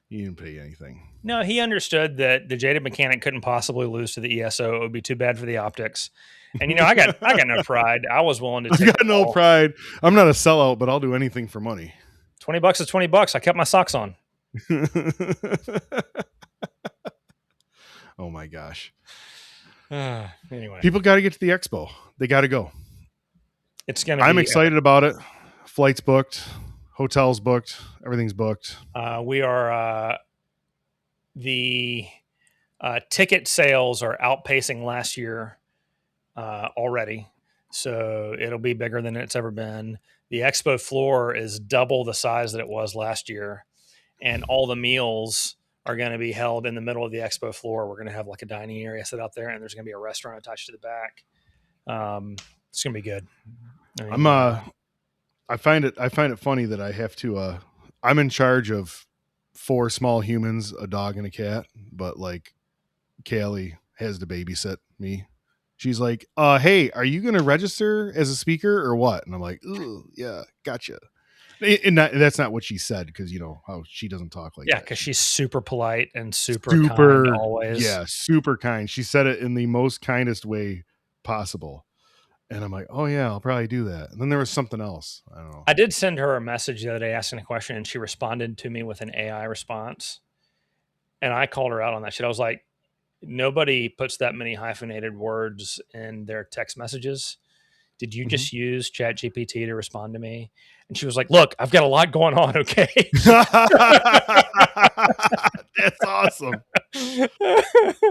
He didn't pay anything. No, he understood that the jaded mechanic couldn't possibly lose to the ESO. It would be too bad for the optics. And I got no pride. I was willing to take I got no pride. I'm not a sellout, but I'll do anything for money. $20 is $20. I kept my socks on. Oh my gosh. Anyway. People got to get to the expo. They got to go. I'm excited about it. Flights booked, hotels booked, everything's booked. We are the ticket sales are outpacing last year already. So it'll be bigger than it's ever been. The expo floor is double the size that it was last year. And all the meals are going to be held in the middle of the expo floor. We're going to have like a dining area set out there, and there's going to be a restaurant attached to the back. It's going to be good. I find it funny that I have to, I'm in charge of 4 small humans, a dog and a cat, but like Kaylee has to babysit me. She's like, hey, are you going to register as a speaker or what? And I'm like, ooh, yeah, gotcha. And that's not what she said, because how she doesn't talk like that. Yeah, because she's super polite and super kind always. Yeah, super kind. She said it in the most kindest way possible. And I'm like, oh yeah, I'll probably do that. And then there was something else. I don't know. I did send her a message the other day asking a question, and she responded to me with an AI response. And I called her out on that shit. I was like, nobody puts that many hyphenated words in their text messages. Did you just use ChatGPT to respond to me? And she was like, look, I've got a lot going on, okay? That's awesome.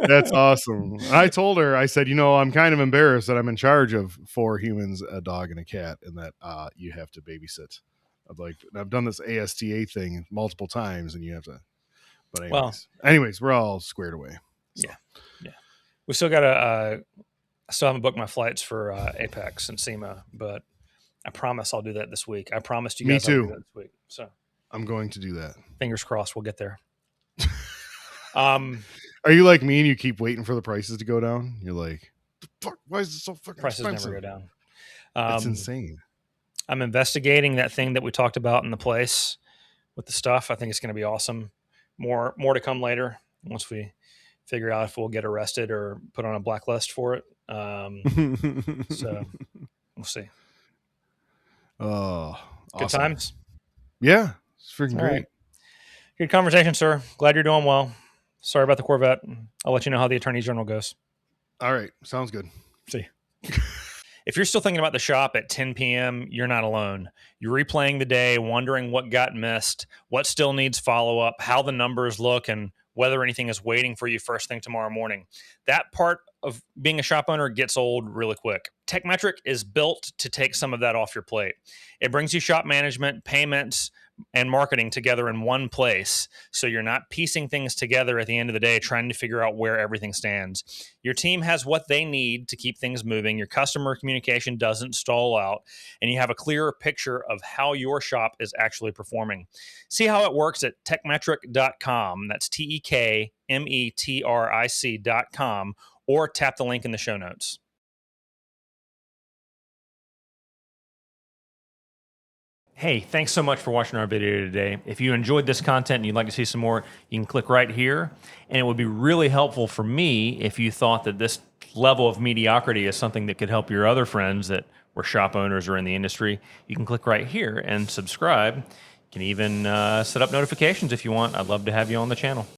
That's awesome. I told her, I said, I'm kind of embarrassed that I'm in charge of 4 humans, a dog, and a cat, and that you have to babysit. I've done this ASTA thing multiple times, and you have to. But anyways, we're all squared away. So. Yeah. We still got I still haven't booked my flights for Apex and SEMA, but I promise I'll do that this week. I promised you guys Me too. I'll do that this week. So I'm going to do that. Fingers crossed we'll get there. Are you like me and you keep waiting for the prices to go down? You're like, fuck, why is it so fucking prices expensive? Never go down. It's insane. I'm investigating that thing that we talked about in the place with the stuff. I think it's going to be awesome. More to come later once we figure out if we'll get arrested or put on a blacklist for it. So we'll see. Oh, good awesome. Times. Yeah, it's freaking great. Right. Good conversation, sir. Glad you're doing well. Sorry about the Corvette. I'll let you know how the Attorney General goes. All right. Sounds good. See. If you're still thinking about the shop at 10 p.m., you're not alone. You're replaying the day, wondering what got missed, what still needs follow-up, how the numbers look, and whether anything is waiting for you first thing tomorrow morning. That part of being a shop owner gets old really quick. TechMetric is built to take some of that off your plate. It brings you shop management, payments, and marketing together in one place. So you're not piecing things together at the end of the day, trying to figure out where everything stands. Your team has what they need to keep things moving. Your customer communication doesn't stall out, and you have a clearer picture of how your shop is actually performing. See how it works at techmetric.com. That's TEKMETRIC.com, or tap the link in the show notes. Hey, thanks so much for watching our video today. If you enjoyed this content and you'd like to see some more, you can click right here. And it would be really helpful for me if you thought that this level of mediocrity is something that could help your other friends that were shop owners or in the industry. You can click right here and subscribe. You can even set up notifications if you want. I'd love to have you on the channel.